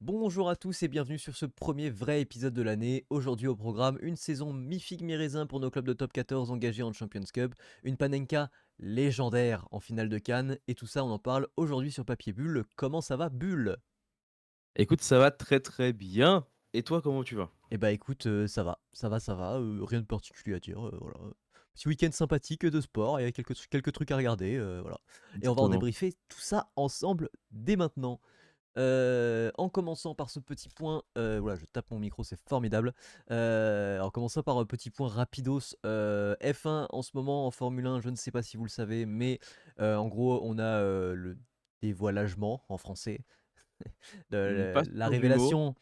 Bonjour à tous et bienvenue sur ce premier vrai épisode de l'année. Aujourd'hui au programme, une saison mi-figue mi-raisin pour nos clubs de top 14 engagés en Champions Cup, une Panenka légendaire en finale de Cannes, et tout ça on en parle aujourd'hui sur Papier Bulle. Comment ça va Bulle? Écoute, ça va très très bien. Et toi, comment tu vas? Eh bah écoute, ça va, rien de particulier à dire, voilà. Petit week-end sympathique de sport, il y a quelques trucs à regarder, voilà. Et on va en Exactement. débriefer tout ça ensemble dès maintenant. En commençant par ce petit point, voilà, je tape mon micro, c'est formidable. En commençant par un petit point rapidos, F1 en ce moment en Formule 1, je ne sais pas si vous le savez, mais en gros, on a, le dévoilagement en français, Pas la sûr du mot. révélation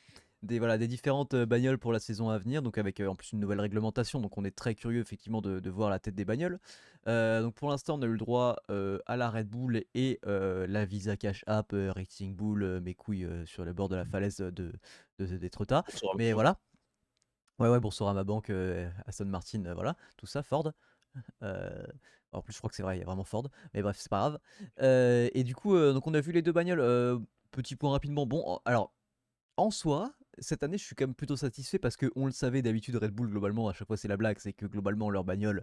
des différentes, bagnoles pour la saison à venir, donc avec, en plus une nouvelle réglementation, donc on est très curieux effectivement de voir la tête des bagnoles. Donc pour l'instant, on a eu le droit, à la Red Bull et la Visa Cash App, Racing Bull, mes couilles, sur le bord de la falaise, d'Étretat. Bonsoir Mais ma banque. voilà, ouais, ouais, Boursorama Bank, Aston Martin, voilà, tout ça, Ford. Heu, En plus, je crois que c'est vrai, il y a vraiment Ford, mais bref, c'est pas grave. Et du coup, donc on a vu les 2 bagnoles, petit point rapidement, bon, alors en soi, cette année, je suis quand même plutôt satisfait parce qu'on le savait d'habitude, Red Bull, globalement, à chaque fois, c'est la blague, c'est que globalement, leurs bagnoles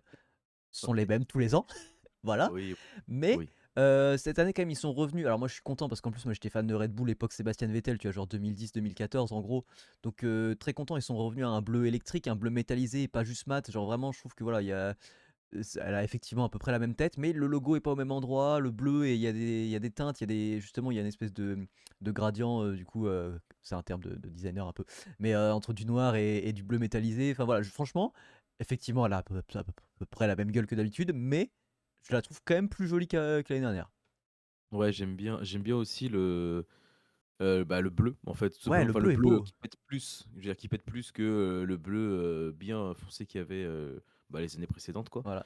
sont les Ouais. mêmes tous les ans, voilà. Oui, Mais oui. cette année, quand même, ils sont revenus. Alors moi, je suis content parce qu'en plus, moi, j'étais fan de Red Bull, époque Sébastien Vettel, tu vois, genre 2010-2014, en gros. Donc très content, ils sont revenus à un bleu électrique, un bleu métallisé, et pas juste mat. Genre vraiment, je trouve que voilà, il y a elle a effectivement à peu près la même tête, mais le logo est pas au même endroit, le bleu et il y a des teintes, il y a des justement, il y a une espèce de gradient, du coup, c'est un terme de designer un peu, mais entre du noir et du bleu métallisé. Enfin voilà, franchement, effectivement, elle a à peu près la même gueule que d'habitude, mais je la trouve quand même plus jolie que l'année dernière. Ouais, j'aime bien aussi le bleu, en fait, tout Ouais, simplement. le Enfin, le bleu est bleu beau. qui pète plus. Je veux dire, qui pète plus que le bleu bien foncé qu'il y avait les années précédentes, quoi. Voilà.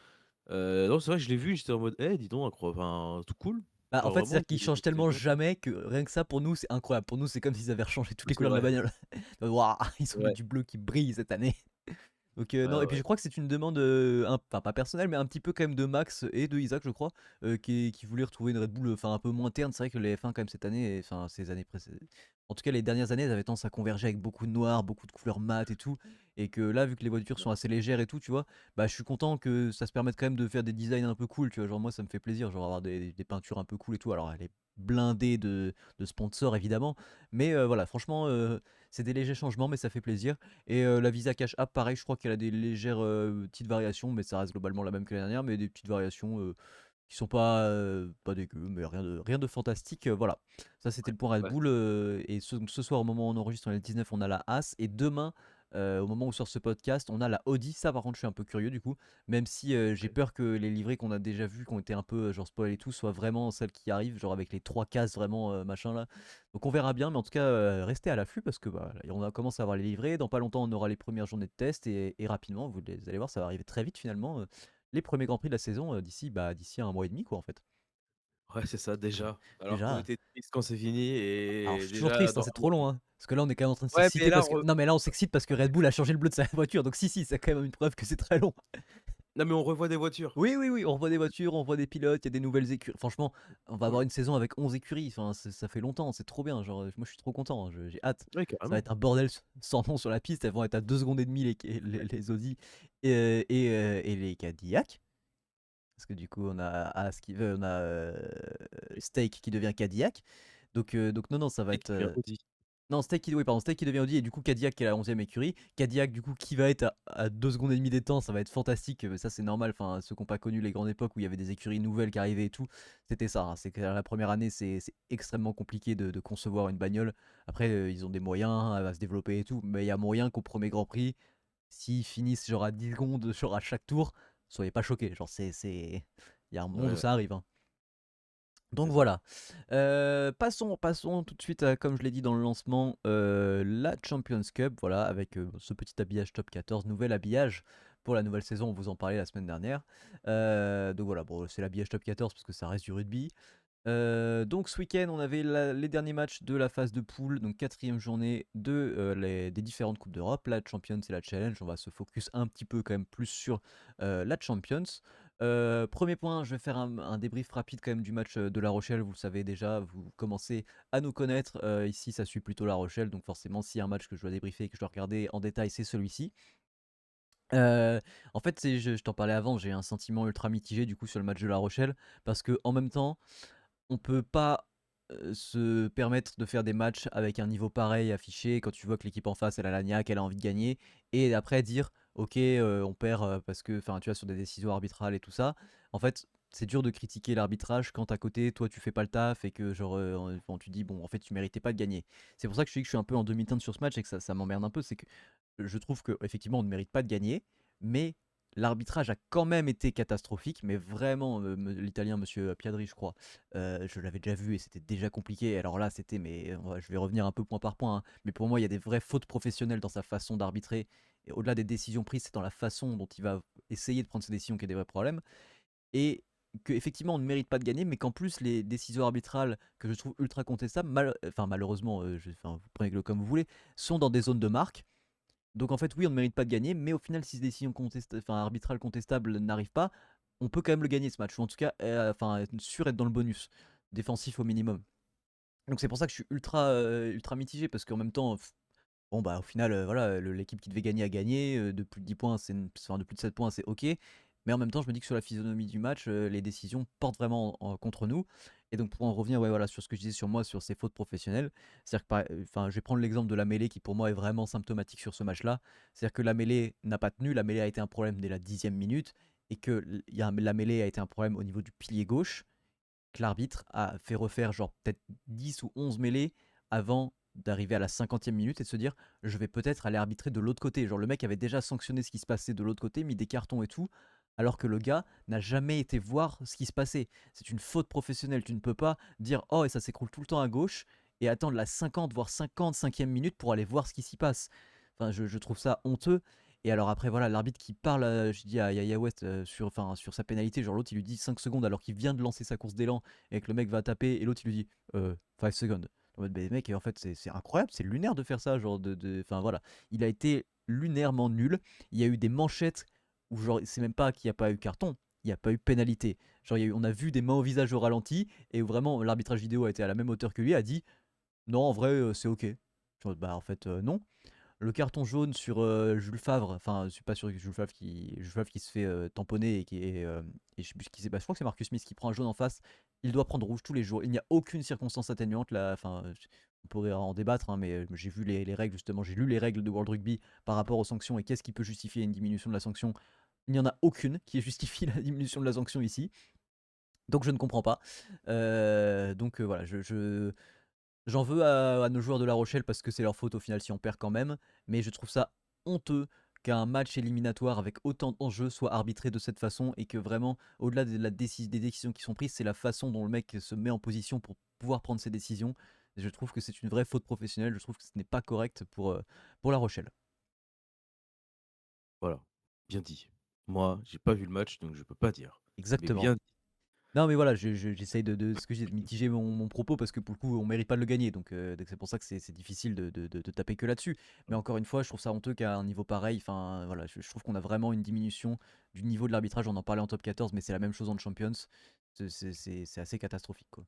Non, c'est vrai que je l'ai vu, j'étais en mode, dis donc, enfin, tout cool. Bah, en Genre fait, vraiment, c'est-à-dire qu'ils changent c'était tellement bien, quoi. jamais que rien que ça, pour nous, c'est incroyable. Pour nous, c'est comme s'ils avaient rechangé toutes les C'est couleurs de la vrai. bagnole. Waouh, ils ont mis Ouais, du bleu qui brille cette année. Donc ouais, non, et puis je ouais. crois que c'est une demande, enfin pas personnelle, mais un petit peu quand même de Max et de Isaac, je crois, qui voulaient retrouver une Red Bull, enfin un peu moins terne. C'est vrai que les F1 quand même cette année, enfin ces années précédentes, en tout cas les dernières années, elles avaient tendance à converger avec beaucoup de noir, beaucoup de couleurs mat et tout, et que là, vu que les voitures sont assez légères et tout, tu vois, bah je suis content que ça se permette quand même de faire des designs un peu cool, tu vois. Genre moi, ça me fait plaisir, genre avoir des peintures un peu cool et tout. Alors elle est blindée de sponsors évidemment, mais voilà, franchement, c'est des légers changements, mais ça fait plaisir. Et la Visa Cash App, pareil, je crois qu'elle a des légères, petites variations, mais ça reste globalement la même que l'année dernière, mais des petites variations, qui sont pas dégueu, mais rien de fantastique, voilà. Ça, c'était le point Red Ouais. Bull, et ce soir, au moment où on enregistre, on est le 19, on a la As, et demain, au moment où sort ce podcast, on a la Audi. Ça, par contre, je suis un peu curieux, du coup, même si, j'ai Ouais. peur que les livrées qu'on a déjà vues, qui ont été un peu, genre spoil et tout, soient vraiment celles qui arrivent, genre avec les 3 cases vraiment, machin là. Donc on verra bien, mais en tout cas, restez à l'affût parce que bah, on a commencé à avoir les livrets. Dans pas longtemps, on aura les premières journées de test et rapidement, allez voir, ça va arriver très vite finalement. Les premiers Grands Prix de la saison d'ici un mois et demi, quoi, en fait. Ouais, c'est ça, déjà. Alors qu'on Déjà. était triste quand c'est fini Alors je et suis toujours déjà triste, hein, dans c'est un trop mois. long, hein. Parce que là, on est quand même en train de Ouais, mais s'exciter là, parce que. Non, mais là, on s'excite parce que Red Bull a changé le bleu de sa voiture. Donc, si, c'est quand même une preuve que c'est très long. non, mais on revoit des voitures. Oui, oui, oui, on revoit des voitures, on revoit des pilotes, il y a des nouvelles écuries. Franchement, on va avoir Cool. une saison avec 11 écuries. Enfin, ça fait longtemps, c'est trop bien. Genre, moi, je suis trop content, hein, j'ai hâte. Ouais, Ça va carrément. être un bordel sans nom sur la piste. Elles vont être à 2 secondes et demie, les Audi et les Cadillac. Parce que du coup, on a As qui veut, on a Oui. Stake qui devient Cadillac. Donc non, non, ça va Et être. qui devient Audi. Non, Steak qui, oui, pardon, Steak qui devient Audi et du coup Cadillac qui est la 11e écurie. Cadillac du coup qui va être à 2 secondes et demie des temps, ça va être fantastique. Ça c'est normal, enfin ceux qui n'ont pas connu les grandes époques où il y avait des écuries nouvelles qui arrivaient et tout, c'était ça, hein. C'est que la première année c'est extrêmement compliqué de concevoir une bagnole. Après ils ont des moyens, elle va se développer et tout, mais il y a moyen qu'au premier Grand Prix, s'ils finissent genre à 10 secondes genre à chaque tour, soyez pas choqués. Genre il y a un monde Ouais, où ouais, ça arrive, hein. Donc c'est ça. voilà. Passons tout de suite à, comme je l'ai dit dans le lancement, la Champions Cup, voilà, avec ce petit habillage top 14, nouvel habillage pour la nouvelle saison, on vous en parlait la semaine dernière. Donc voilà, bon, c'est l'habillage top 14 parce que ça reste du rugby. Donc ce week-end, on avait les derniers matchs de la phase de poule, donc quatrième journée des différentes Coupes d'Europe, la Champions et la Challenge. On va se focus un petit peu quand même plus sur la Champions. 1 point, je vais faire un débrief rapide quand même du match, de La Rochelle. Vous le savez déjà, vous commencez à nous connaître, ici ça suit plutôt La Rochelle, donc forcément s'il y a un match que je dois débriefer et que je dois regarder en détail, c'est celui-ci. Heu, En fait, c'est je t'en parlais avant, j'ai un sentiment ultra mitigé du coup sur le match de La Rochelle, parce que en même temps, on peut pas, se permettre de faire des matchs avec un niveau pareil affiché quand tu vois que l'équipe en face, elle a la niaque, elle a envie de gagner et après dire: «OK, on perd, parce que» enfin, tu vois, sur des décisions arbitrales et tout ça. En fait, c'est dur de critiquer l'arbitrage quand à côté, toi, tu fais pas le taf et que genre, bon, tu dis: «Bon, en fait, tu méritais pas de gagner». C'est pour ça que je te dis que je suis un peu en demi-teinte sur ce match et que ça m'emmerde un peu, c'est que je trouve qu'effectivement, on ne mérite pas de gagner, mais l'arbitrage a quand même été catastrophique, mais vraiment, l'italien monsieur Piadri, je crois, je l'avais déjà vu et c'était déjà compliqué. Alors là, c'était, mais je vais revenir un peu point par point, hein, mais pour moi, il y a des vraies fautes professionnelles dans sa façon d'arbitrer. Et au-delà des décisions prises, c'est dans la façon dont il va essayer de prendre ses décisions qu'il y a des vrais problèmes. Et qu'effectivement, on ne mérite pas de gagner, mais qu'en plus, les décisions arbitrales que je trouve ultra contestables, enfin, malheureusement, enfin, vous prenez-le comme vous voulez, sont dans des zones de marque. Donc en fait, oui, on ne mérite pas de gagner, mais au final, si ces décisions enfin, arbitrales contestables n'arrivent pas, on peut quand même le gagner ce match, ou en tout cas, enfin, être sûr être dans le bonus, défensif au minimum. Donc c'est pour ça que je suis ultra mitigé, parce qu'en même temps, bon bah au final, voilà, l'équipe qui devait gagner a gagné, de plus de 10 points, enfin, de plus de 7 points, c'est ok. Mais en même temps, je me dis que sur la physionomie du match, les décisions portent vraiment contre nous. Et donc pour en revenir, ouais, voilà, sur ce que je disais sur moi, sur ces fautes professionnelles, c'est-à-dire que, enfin, je vais prendre l'exemple de la mêlée qui pour moi est vraiment symptomatique sur ce match-là. C'est-à-dire que la mêlée n'a pas tenu, la mêlée a été un problème dès la 10e minute, et que la mêlée a été un problème au niveau du pilier gauche, que l'arbitre a fait refaire genre peut-être 10 ou 11 mêlées avant d'arriver à la 50e minute et de se dire je vais peut-être aller arbitrer de l'autre côté. Genre le mec avait déjà sanctionné ce qui se passait de l'autre côté, mis des cartons et tout, alors que le gars n'a jamais été voir ce qui se passait. C'est une faute professionnelle, tu ne peux pas dire oh et ça s'écroule tout le temps à gauche et attendre la 50 voire 55e minute pour aller voir ce qui s'y passe. Enfin je trouve ça honteux. Et alors après, voilà, l'arbitre qui parle, je dis à Yaya West, sur sa pénalité, genre l'autre il lui dit 5 secondes alors qu'il vient de lancer sa course d'élan et que le mec va taper et l'autre il lui dit 5 secondes. En mode, mais mec, en fait c'est incroyable, c'est lunaire de faire ça, genre enfin voilà. Il a été lunairement nul. Il y a eu des manchettes où genre c'est même pas qu'il n'y a pas eu carton, il n'y a pas eu pénalité. Genre on a vu des mains au visage au ralenti et où vraiment l'arbitrage vidéo a été à la même hauteur que lui, a dit non en vrai c'est ok. Bah en fait non. Le carton jaune sur Jules Favre, enfin, je suis pas sûr que Jules Favre qui se fait tamponner et qui est. Et je sais plus qui c'est, bah, je crois que c'est Marcus Smith qui prend un jaune en face. Il doit prendre rouge tous les jours. Il n'y a aucune circonstance atténuante là. Enfin, on pourrait en débattre, hein, mais j'ai vu les règles justement. J'ai lu les règles de World Rugby par rapport aux sanctions et qu'est-ce qui peut justifier une diminution de la sanction. Il n'y en a aucune qui justifie la diminution de la sanction ici. Donc je ne comprends pas. Donc voilà, j'en veux à nos joueurs de La Rochelle parce que c'est leur faute au final si on perd quand même, mais je trouve ça honteux qu'un match éliminatoire avec autant d'enjeux soit arbitré de cette façon et que vraiment, au-delà des décisions qui sont prises, c'est la façon dont le mec se met en position pour pouvoir prendre ses décisions. Et je trouve que c'est une vraie faute professionnelle, je trouve que ce n'est pas correct pour La Rochelle. Voilà, bien dit. Moi, j'ai pas vu le match, donc je peux pas dire. Mais Exactement. bien dit. Non mais voilà, j'essaye ce que je dis, de mitiger mon propos parce que pour le coup on mérite pas de le gagner, donc c'est pour ça que c'est difficile de taper que là-dessus. Mais encore une fois, je trouve ça honteux qu'à un niveau pareil, enfin voilà, je trouve qu'on a vraiment une diminution du niveau de l'arbitrage. On en parlait en top 14, mais c'est la même chose en Champions. C'est assez catastrophique quoi.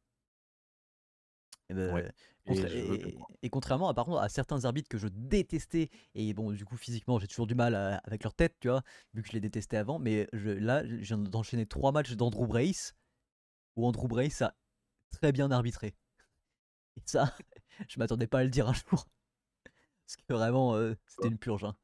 Et, Ouais. Et je veux bien croire. et contrairement par contre à certains arbitres que je détestais, et bon du coup physiquement j'ai toujours du mal avec leur tête, tu vois, vu que je les détestais avant, mais là je viens d'enchaîner 3 matchs d'Andrew Brace où Andrew Brace a très bien arbitré. Et ça, je m'attendais pas à le dire un jour. Parce que vraiment, c'était une purge, hein.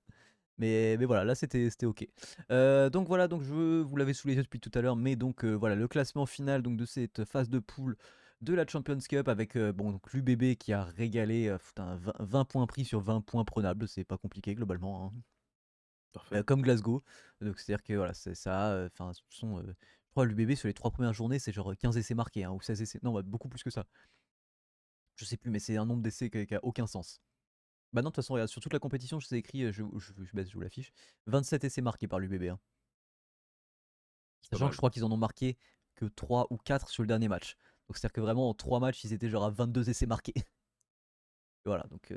Mais voilà, là c'était ok. Donc voilà, donc vous l'avez sous les yeux depuis tout à l'heure, mais donc voilà, le classement final donc, de cette phase de poule de la Champions Cup avec bon, l'UBB qui a régalé, putain, 20 points pris sur 20 points prenables, c'est pas compliqué globalement, hein. Parfait. Comme Glasgow. Donc c'est-à-dire que voilà, c'est ça, enfin, je crois l'UBB sur les 3 premières journées, c'est genre 15 essais marqués, hein, ou 16 essais. Non, bah, beaucoup plus que ça. Je sais plus, mais c'est un nombre d'essais qui a aucun sens. Bah non, de toute façon, regarde, sur toute la compétition, je vous ai écrit, je vous l'affiche, 27 essais marqués par l'UBB, hein. C'est pas Sachant que je mal. crois qu'ils en ont marqué que 3 ou 4 sur le dernier match. Donc c'est-à-dire que vraiment, en 3 matchs, ils étaient genre à 22 essais marqués. Voilà, donc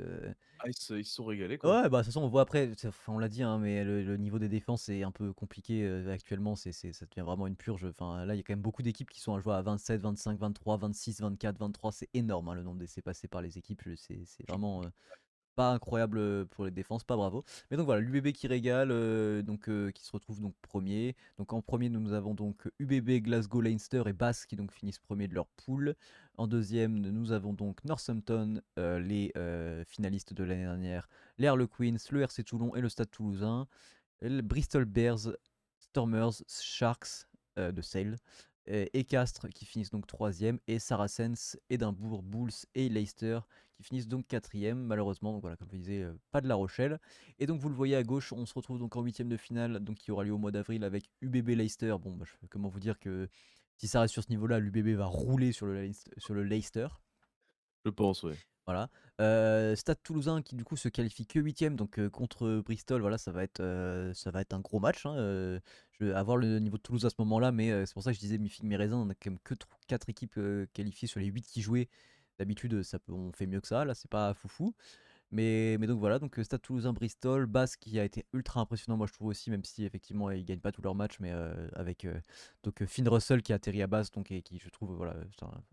Ah, ils se sont régalés, quoi. ouais, bah, de toute façon, on voit après, enfin, on l'a dit, hein, mais le niveau des défenses est un peu compliqué actuellement. Ça devient vraiment une purge. Enfin, là, il y a quand même beaucoup d'équipes qui sont à jouer à 27, 25, 23, 26, 24, 23. C'est énorme, hein, le nombre d'essais passés par les équipes. C'est vraiment pas incroyable pour les défenses, pas bravo. Mais donc voilà, l'UBB qui régale, qui se retrouve donc premier. Donc en premier, nous avons donc UBB, Glasgow, Leinster et Bath qui donc finissent premier de leur poule. En deuxième, nous avons donc Northampton, les finalistes de l'année dernière, les Harlequins, le RC Toulon et le Stade Toulousain. Bristol Bears, Stormers, Sharks de Sale, et Castres qui finissent donc troisième, et Saracens, Édimbourg, Bulls et Leicester qui finissent donc quatrième. Malheureusement, donc voilà, comme je disais, pas de La Rochelle. Et donc vous le voyez à gauche, on se retrouve donc en huitième de finale, donc qui aura lieu au mois d'avril avec UBB Leicester. Bon, bah, comment vous dire que si ça reste sur ce niveau-là, l'UBB va rouler sur le Leicester. Je pense, ouais. Voilà. Stade Toulousain qui du coup se qualifie que huitième, donc contre Bristol, voilà, ça va être un gros match, hein, je vais avoir le niveau de Toulouse à ce moment-là, mais c'est pour ça que je disais mi-figue mi-raisin, on a quand même que 4 équipes qualifiées sur les 8 qui jouaient. D'habitude, on fait mieux que ça, là c'est pas foufou. Mais donc voilà, donc Stade Toulousain, Bristol, Basse qui a été ultra impressionnant, moi je trouve aussi, même si effectivement ils gagnent pas tous leurs matchs, mais avec Finn Russell qui a atterri à Basse, donc, et qui je trouve voilà,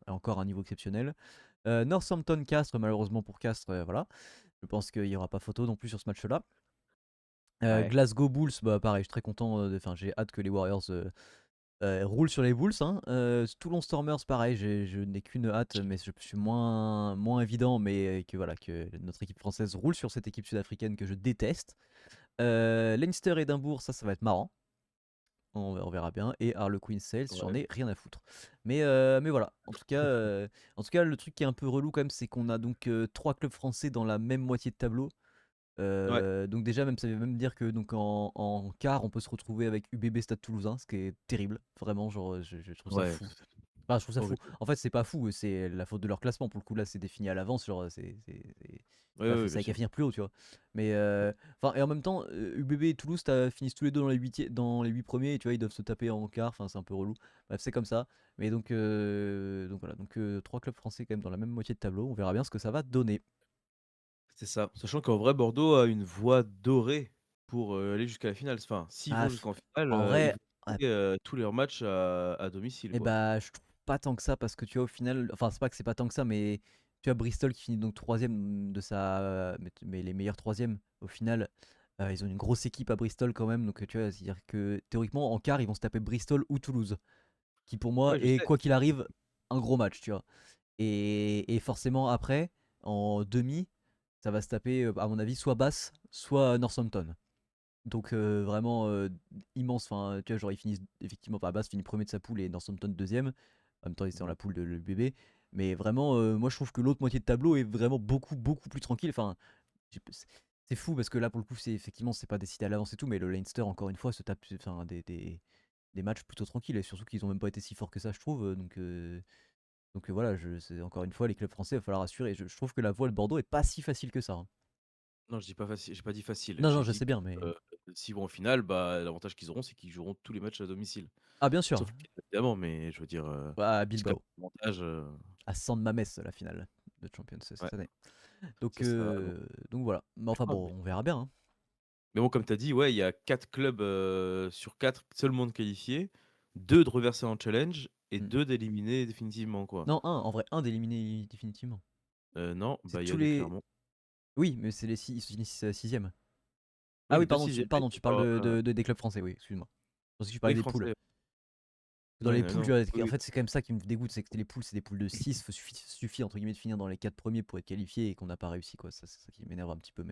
a encore un niveau exceptionnel. Northampton Castres, malheureusement pour Castres, voilà. Je pense qu'il n'y aura pas photo non plus sur ce match-là. Ouais. Glasgow Bulls, bah pareil, je suis très content, enfin j'ai hâte que les Warriors roulent sur les Bulls, hein. Toulon Stormers, pareil, je n'ai qu'une hâte, mais je suis moins évident, mais que voilà, que notre équipe française roule sur cette équipe sud-africaine que je déteste. Leinster Édimbourg, ça va être marrant. On verra bien. Et Harlequin Sales, j'en Ouais. ai rien à foutre. Mais voilà. En tout cas, le truc qui est un peu relou quand même, c'est qu'on a donc trois clubs français dans la même moitié de tableau. Ouais. Donc déjà, même ça veut même dire que donc en quart, on peut se retrouver avec UBB Stade Toulousain, ce qui est terrible. Vraiment, genre, je trouve ça Ouais. fou. Enfin, je trouve ça fou. Horrible. En fait, c'est pas fou, c'est la faute de leur classement. Pour le coup, là, c'est défini à l'avance. Genre, Ouais, ouais, ça bien n'a qu'à sûr. finir plus haut, tu vois. Mais, enfin, et en même temps, UBB et Toulouse finissent tous les deux dans les 8 premiers. Et tu vois, ils doivent se taper en quart. Enfin, c'est un peu relou. Bref, c'est comme ça. Mais donc voilà. Donc, trois clubs français quand même dans la même moitié de tableau. On verra bien ce que ça va donner. C'est ça. Sachant qu'en vrai, Bordeaux a une voie dorée pour aller jusqu'à la finale. Enfin, s'ils Ah, vont jusqu'en finale, en ils vrai, vont ouais, jouer tous leurs matchs à domicile, et quoi. bah, je trouve pas tant que ça parce que tu vois, au final, enfin, c'est pas que c'est pas tant que ça, mais tu as Bristol qui finit donc troisième de sa. Mais les meilleurs troisièmes, au final, ils ont une grosse équipe à Bristol quand même. Donc tu vois, c'est-à-dire que théoriquement, en quart, ils vont se taper Bristol ou Toulouse, qui pour moi Ouais, je est, sais. quoi qu'il arrive, un gros match, tu vois. Et forcément, après, en demi, ça va se taper, à mon avis, soit Bath, soit Northampton. Donc vraiment immense. Enfin, tu vois, genre ils finissent effectivement par base, finit premier de sa poule et Northampton deuxième. En même temps, ils étaient dans Mhm. la poule de l'UBB. Mais vraiment, moi je trouve que l'autre moitié de tableau est vraiment beaucoup plus tranquille. Enfin, c'est fou parce que là pour le coup, c'est pas décidé à l'avance et tout, mais le Leinster encore une fois se tape enfin, des matchs plutôt tranquilles et surtout qu'ils ont même pas été si forts que ça, je trouve. Donc voilà, c'est encore une fois les clubs français, il va falloir assurer. Je trouve que la voie de Bordeaux est pas si facile que ça, hein. Non, je dis pas facile, j'ai pas dit facile. Non, non, J'ai je dit sais que bien, mais s'ils vont en finale, bah, l'avantage qu'ils auront, c'est qu'ils joueront tous les matchs à domicile. ah bien sûr, Sauf évidemment, mais je veux dire, à c'est quand Bilbao. même un avantage. À San Mamés la finale de Champions Ouais, cette année. Donc, c'est ça. voilà. Mais enfin Ah, mais bon, on verra bien, hein. mais bon, comme tu as dit, ouais, il y a 4 clubs sur 4 seulement de qualifiés, 2 de reversés en challenge et Mm. 2 d'éliminés définitivement, quoi. Non, un, en vrai, un d'éliminer définitivement. Non, C'est bah il y tous a les les. Clermont. Oui, mais c'est les six, ils finissent sixième. Ah Oui, oui, les 2 pardon, 6e, pardon, tu parles des clubs français, oui, excuse-moi. Je pensais que tu parlais oui, des poules. français. Dans Ouais, les non, poules, non. tu vois, Oui, en oui. fait, c'est quand même ça qui me dégoûte, c'est que les poules, c'est des poules de 6. Suffit, entre guillemets, de finir dans les 4 premiers pour être qualifié et qu'on n'a pas réussi, quoi. Ça, c'est ça qui m'énerve un petit peu,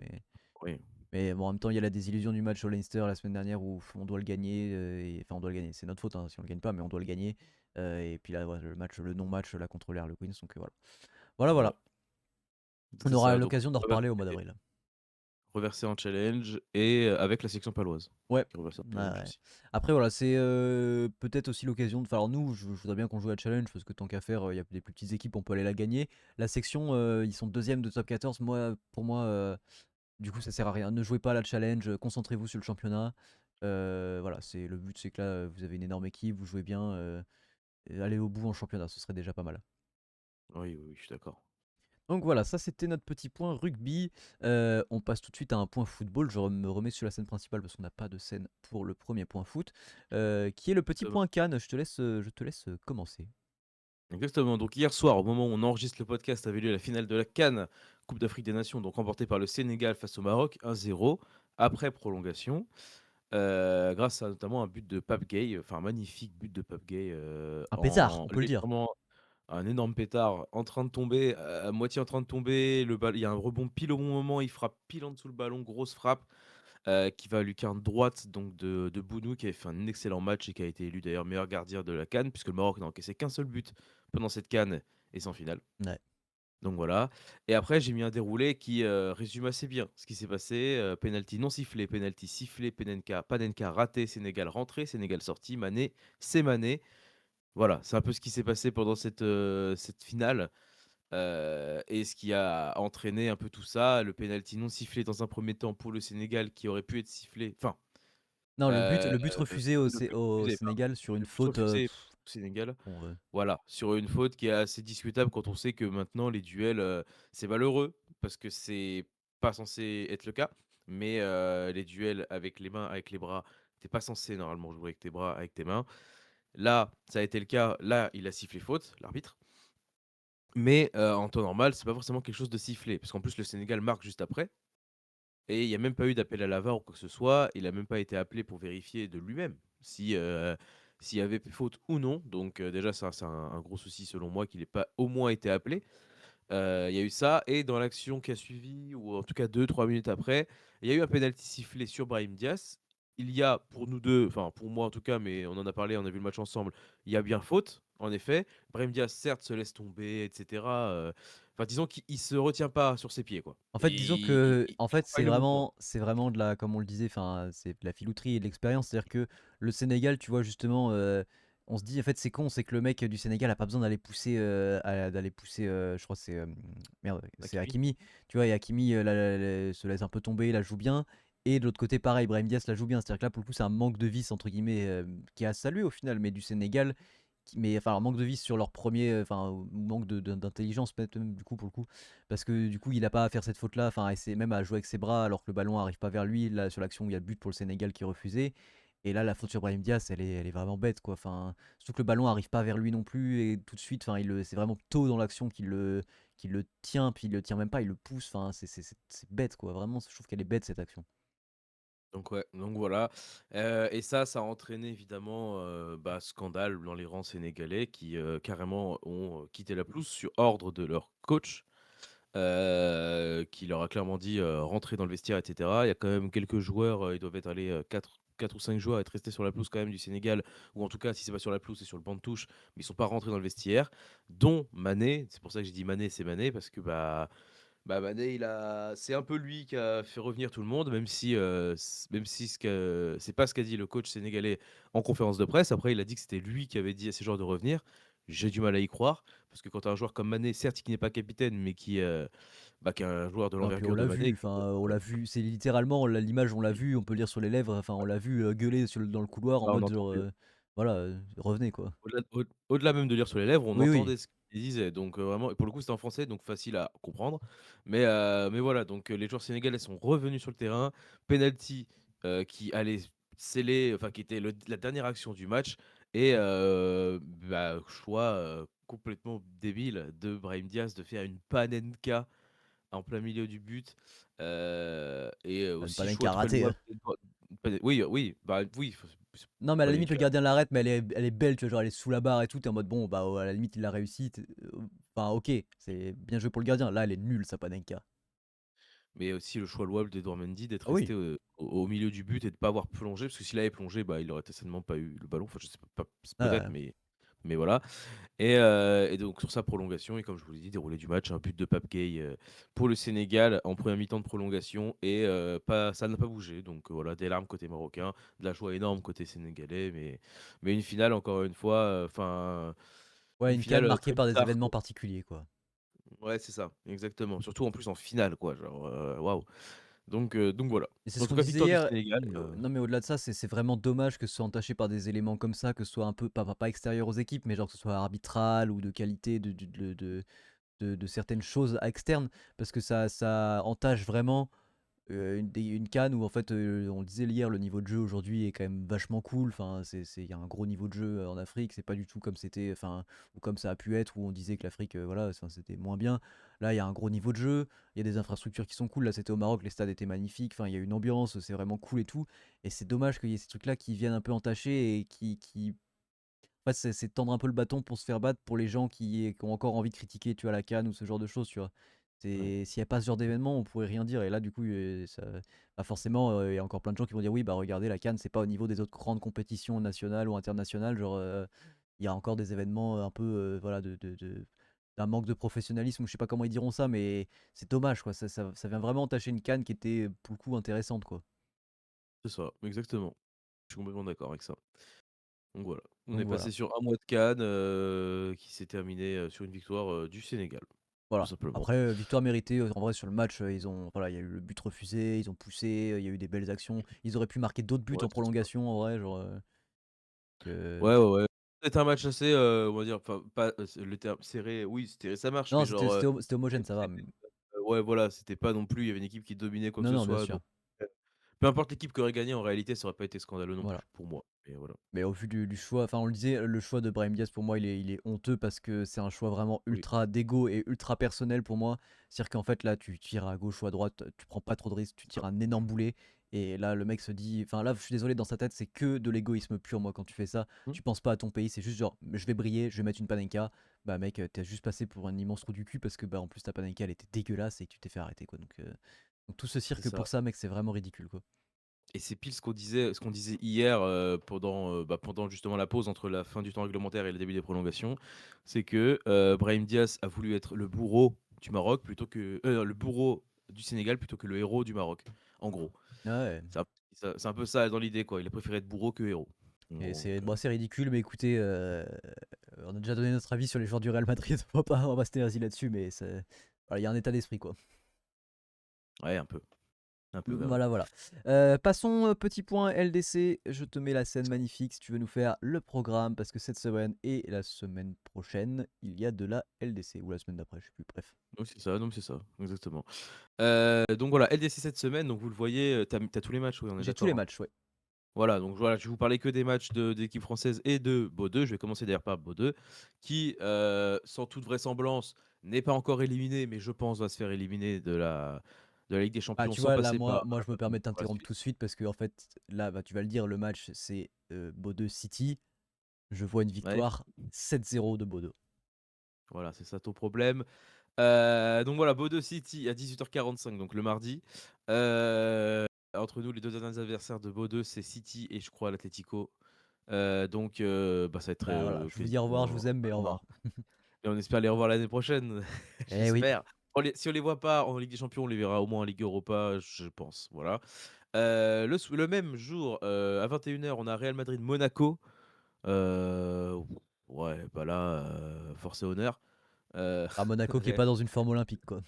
Oui. mais bon, en même temps, il y a la désillusion du match au Leinster la semaine dernière où on doit le gagner. Enfin, on doit le gagner. C'est notre faute hein, si on le gagne pas, mais on doit le gagner. Et puis là, voilà, le non-match là contre les Harlequins. Donc voilà. Voilà, Voilà. voilà. On C'est aura ça, donc l'occasion d'en reversé reparler au mois d'avril. reversé en challenge et avec la section paloise, Ouais. qui est reversée en Ouais, challenge ouais. aussi. Après, voilà, c'est peut-être aussi l'occasion de. Enfin, alors nous, je voudrais bien qu'on joue à Challenge parce que tant qu'à faire, il y a des plus petites équipes, on peut aller la gagner. La section, ils sont deuxième de top 14. Pour moi, du coup, ça sert à rien. Ne jouez pas à la challenge, concentrez-vous sur le championnat. Voilà, le but, c'est que là, vous avez une énorme équipe, vous jouez bien, et allez au bout en championnat, ce serait déjà pas mal. Oui, oui, oui, je suis d'accord. Donc voilà, ça c'était notre petit point rugby. On passe tout de suite à un point football. Me remets sur la scène principale parce qu'on n'a pas de scène pour le premier point foot, qui est le petit Exactement. point Cannes. Je te laisse commencer. Exactement. Donc hier soir, au moment où on enregistre le podcast, avait lieu la finale de la CAN, Coupe d'Afrique des Nations, donc remportée par le Sénégal face au Maroc, 1-0, après prolongation, grâce à notamment un but de Pape Gueye, enfin un magnifique but de Pape Gueye, Un pétard, en on peut le dire. légèrement un énorme pétard en train de tomber, à moitié en train de tomber, il y a un rebond pile au bon moment, il frappe pile en dessous le ballon, grosse frappe, qui va à lucarne droite donc de Bounou qui avait fait un excellent match et qui a été élu d'ailleurs meilleur gardien de la CAN puisque le Maroc n'a encaissé qu'un seul but pendant cette CAN et c'est en finale. Ouais. Donc voilà. Et après, j'ai mis un déroulé qui résume assez bien ce qui s'est passé. Penalty non sifflé, penalty sifflé, Panenka raté, Sénégal rentré, Sénégal sorti, Mané, c'est Mané. Voilà, c'est un peu ce qui s'est passé pendant cette finale. Et ce qui a entraîné un peu tout ça, le penalty non sifflé dans un premier temps pour le Sénégal qui aurait pu être sifflé. Enfin, Non, heu, le but refusé au, le Sé- but au refusé, pardon. Sénégal sur une Le but faute. refusé au Sénégal. Bon, Voilà, sur une faute qui est assez discutable quand on sait que maintenant les duels, c'est malheureux parce que c'est pas censé être le cas, mais les duels avec les mains, avec les bras, tu pas censé normalement jouer avec tes bras, avec tes mains. Là, ça a été le cas, là, il a sifflé faute, l'arbitre, mais en temps normal, c'est pas forcément quelque chose de sifflé parce qu'en plus le Sénégal marque juste après et il y a même pas eu d'appel à la VAR ou quoi que ce soit. Il a même pas été appelé pour vérifier de lui-même si, s'il y avait faute ou non. Donc déjà ça, c'est un gros souci selon moi qu'il ait pas au moins été appelé. Il y a eu ça et dans l'action qui a suivi ou en tout cas 2-3 minutes après, il y a eu un penalty sifflé sur Brahim Diaz. Il y a pour nous 2, enfin pour moi en tout cas, mais on en a parlé, on a vu le match ensemble, il y a bien faute, en effet. Brahim Diaz certes se laisse tomber et cetera, enfin disons qu'il se retient pas sur ses pieds quoi. en fait, disons que, Il en fait, accompagne le mouvement. c'est vraiment de la, comme on le disait, enfin, c'est de la filouterie et de l'expérience. C'est-à-dire que le Sénégal, tu vois, justement, on se dit, en fait, c'est con, c'est que le mec du Sénégal a pas besoin d'aller pousser, je crois que c'est, merde, c'est Hakimi. Hakimi, tu vois, et Hakimi se laisse un peu tomber, la joue bien. Et de l'autre côté, pareil, Brahim Diaz la joue bien. C'est-à-dire que là, pour le coup, c'est un manque de vis, entre guillemets, qui a salué au final, mais du Sénégal, mais enfin, un manque de vis sur leur premier, enfin, ou manque d'intelligence, peut-être même, du coup, pour le coup. Parce que du coup, il a pas à faire cette faute-là, enfin, et c'est même à jouer avec ses bras alors que le ballon arrive pas vers lui. Là, sur l'action où il y a le but pour le Sénégal qui est refusé. Et là, la faute sur Brahim Diaz, elle est vraiment bête, quoi. Enfin, surtout que le ballon arrive pas vers lui non plus, et tout de suite, enfin, c'est vraiment tôt dans l'action qu'il le tient, puis il le tient même pas, il le pousse. Enfin, c'est bête, quoi. Vraiment, je trouve qu'elle est bête cette action. Donc ouais, donc voilà, et ça a entraîné évidemment, bah, scandale dans les rangs sénégalais qui, carrément ont, quitté la pelouse sur ordre de leur coach, qui leur a clairement dit, «Rentrez dans le vestiaire» et cetera. Il y a quand même quelques joueurs, ils doivent être allés, 4 ou 5 joueurs à être restés sur la pelouse quand même du Sénégal, ou en tout cas si c'est pas sur la pelouse, c'est sur le banc de touche, mais ils sont pas rentrés dans le vestiaire, dont Mané. C'est pour ça que j'ai dit Mané, c'est Mané parce que, bah, Mané, c'est un peu lui qui a fait revenir tout le monde, même si c'est pas ce qu'a dit le coach sénégalais en conférence de presse. Après, il a dit que c'était lui qui avait dit à ces joueurs de revenir. J'ai du mal à y croire, parce que quand tu as un joueur comme Mané, certes, qui n'est pas capitaine, mais qui est un joueur de Non, puis on l'envergure de l'a Mané, vu, enfin, on l'a vu, c'est littéralement l'image, on l'a vu, on peut le lire sur les lèvres, enfin, on l'a vu gueuler dans le couloir en bah, on mode entend genre, voilà, revenez, quoi. au-delà même de lire sur les lèvres, on Oui, oui. entendait ce qu'il disait. Donc vraiment, et pour le coup, c'était en français, donc facile à comprendre. Mais voilà, donc les joueurs sénégalais sont revenus sur le terrain. Penalty qui allait sceller, enfin qui était la dernière action du match. Et bah, choix complètement débile de Brahim Diaz de faire une panenka en plein milieu du but. Et Une aussi choix Panenka très ratée, louable. Oui, oui, bah oui, Non, mais à la limite, le Panenka. gardien l'arrête, mais elle est belle, tu vois, genre elle est sous la barre et tout, t'es en mode bon, bah à la limite, il l'a réussi. Enfin, ok, c'est bien joué pour le gardien. Là, elle est nulle, sa Panenka. Mais aussi le choix louable d'Edouard Mendy d'être Ah oui. resté, au milieu du but et de pas avoir plongé, parce que s'il avait plongé, bah, il aurait certainement pas eu le ballon. Enfin, je sais pas, peut-être, Ah, mais voilà. Et donc sur sa prolongation et comme je vous l'ai dit, déroulé du match, un but de Pape Gueye, pour le Sénégal en première mi-temps de prolongation et pas ça n'a pas bougé. Donc voilà, des larmes côté marocain, de la joie énorme côté sénégalais, mais une finale encore une fois, enfin, ouais, une une CAN finale, marquée très par des bizarre événements quoi. particuliers, quoi. Ouais, c'est ça, exactement. Surtout en plus en finale quoi, genre, waouh. Donc voilà. Et c'est En ce tout qu'on cas, disait victoire du hier. Sénégal, Non, mais au-delà de ça, c'est vraiment dommage que ce soit entaché par des éléments comme ça, que ce soit un peu, pas extérieur aux équipes, mais genre que ce soit arbitral ou de qualité de certaines choses externes parce que ça entache vraiment une CAN où en fait, on le disait hier, le niveau de jeu aujourd'hui est quand même vachement cool. Enfin, il y a un gros niveau de jeu en Afrique. C'est pas du tout comme c'était, enfin, ou comme ça a pu être, où on disait que l'Afrique, voilà, enfin, c'était moins bien. Là, il y a un gros niveau de jeu. Il y a des infrastructures qui sont cool. Là, c'était au Maroc, les stades étaient magnifiques. Enfin, il y a une ambiance, c'est vraiment cool et tout. Et c'est dommage qu'il y ait ces trucs-là qui viennent un peu entacher et en fait, c'est tendre un peu le bâton pour se faire battre pour les gens qui ont encore envie de critiquer, tu vois, la CAN ou ce genre de choses, tu vois. Ouais. S'il n'y a pas ce genre d'événement, on pourrait rien dire. Et là, du coup, bah forcément, il y a encore plein de gens qui vont dire oui, bah regardez, la CAN, c'est pas au niveau des autres grandes compétitions nationales ou internationales. Genre, il y a encore des événements un peu, voilà, d'un manque de professionnalisme, ou je sais pas comment ils diront ça, mais c'est dommage, quoi. Ça vient vraiment entacher une CAN qui était, pour le coup, intéressante, quoi. C'est ça, exactement. Je suis complètement d'accord avec ça. Donc voilà, on Donc est voilà. passé sur un mois de CAN, qui s'est terminé, sur une victoire, du Sénégal, tout Voilà. simplement. Après, victoire méritée, en vrai sur le match, ils ont voilà, il y a eu le but refusé, ils ont poussé, il y a eu des belles actions. Ils auraient pu marquer d'autres buts Ouais, en c'est ça. prolongation en vrai, genre, Ouais, ouais, ouais. C'était un match assez, on va dire, enfin, pas, c'est le terme serré, oui, serré ça marche, non, mais genre, c'était homogène, ça va, c'était ouais, voilà, c'était pas non plus il y avait une équipe qui dominait quoi que non, ce non, bien soit, sûr, donc peu importe l'équipe qui aurait gagné, en réalité, ça aurait pas été scandaleux non voilà. plus, pour moi, et voilà. Mais au vu du choix, enfin on le disait, le choix de Brahim Diaz pour moi il est honteux parce que c'est un choix vraiment Oui, ultra d'ego et ultra personnel pour moi. C'est-à-dire qu'en fait là tu tires à gauche ou à droite, tu prends pas trop de risques, tu c'est ça. tires un énorme boulet et là le mec se dit, enfin là je suis désolé dans sa tête c'est que de l'égoïsme pur moi quand tu fais ça. Mmh, Tu penses pas à ton pays, c'est juste genre je vais briller, je vais mettre une panenka. Bah mec t'as juste passé pour un immense trou du cul parce que bah en plus ta panenka elle était dégueulasse et que tu t'es fait arrêter quoi. Donc tout ce c'est cirque ça. pour ça mec c'est vraiment ridicule quoi. Et c'est pile ce qu'on disait hier, pendant justement la pause entre la fin du temps réglementaire et le début des prolongations. C'est que, Brahim Diaz a voulu être le bourreau du Maroc plutôt que le bourreau du Sénégal plutôt que le héros du Maroc, en gros. Ouais. C'est un peu ça dans l'idée, quoi. Il a préféré être bourreau que héros. En Et gros, c'est donc, bon, c'est ridicule, mais écoutez, on a déjà donné notre avis sur les joueurs du Real Madrid, on va pas se terrasser là-dessus, mais voilà, il y a un état d'esprit, quoi. ouais, un peu, ouais. Voilà, voilà. Passons, petit point LDC, je te mets la scène magnifique si tu veux nous faire le programme, parce que cette semaine et la semaine prochaine, il y a de la LDC, ou la semaine d'après, je sais plus, bref. Donc c'est ça, donc c'est ça, exactement. Donc voilà, LDC cette semaine, donc vous le voyez, tu tous les matchs, oui, on est J'ai tous les d'accord, hein? matchs, ouais. Voilà, donc voilà, je vais vous parler que des matchs d'équipe française et de Bodø. Je vais commencer d'ailleurs par Bodø, qui, sans toute vraisemblance, n'est pas encore éliminé, mais je pense va se faire éliminer de la Ligue des Ah, Champions tu sans vois, là, passer moi, je me permets de par la t'interrompre suite. tout de suite, parce que en fait, là, bah, tu vas le dire, le match, c'est Bodø City. Je vois une Ouais, victoire 7-0 de Bodø. voilà, c'est ça ton problème. Donc voilà, Bodø City à 18h45, donc le mardi. Entre nous, les 2 derniers adversaires de Bodø, c'est City et je crois l'Atlético. Ça va être, Bah voilà, je vous dis au revoir, je quasiment vous aime, mais au mort. revoir. Et on espère les revoir l'année prochaine, Eh oui. j'espère. Si on les voit pas en Ligue des Champions, on les verra au moins en Ligue Europa, je pense, voilà. Le même jour, à 21h, on a Real Madrid-Monaco. Heu, ouais, bah là, force et honneur. Heu, Ah, Monaco qui est Ré pas dans une forme olympique, quoi.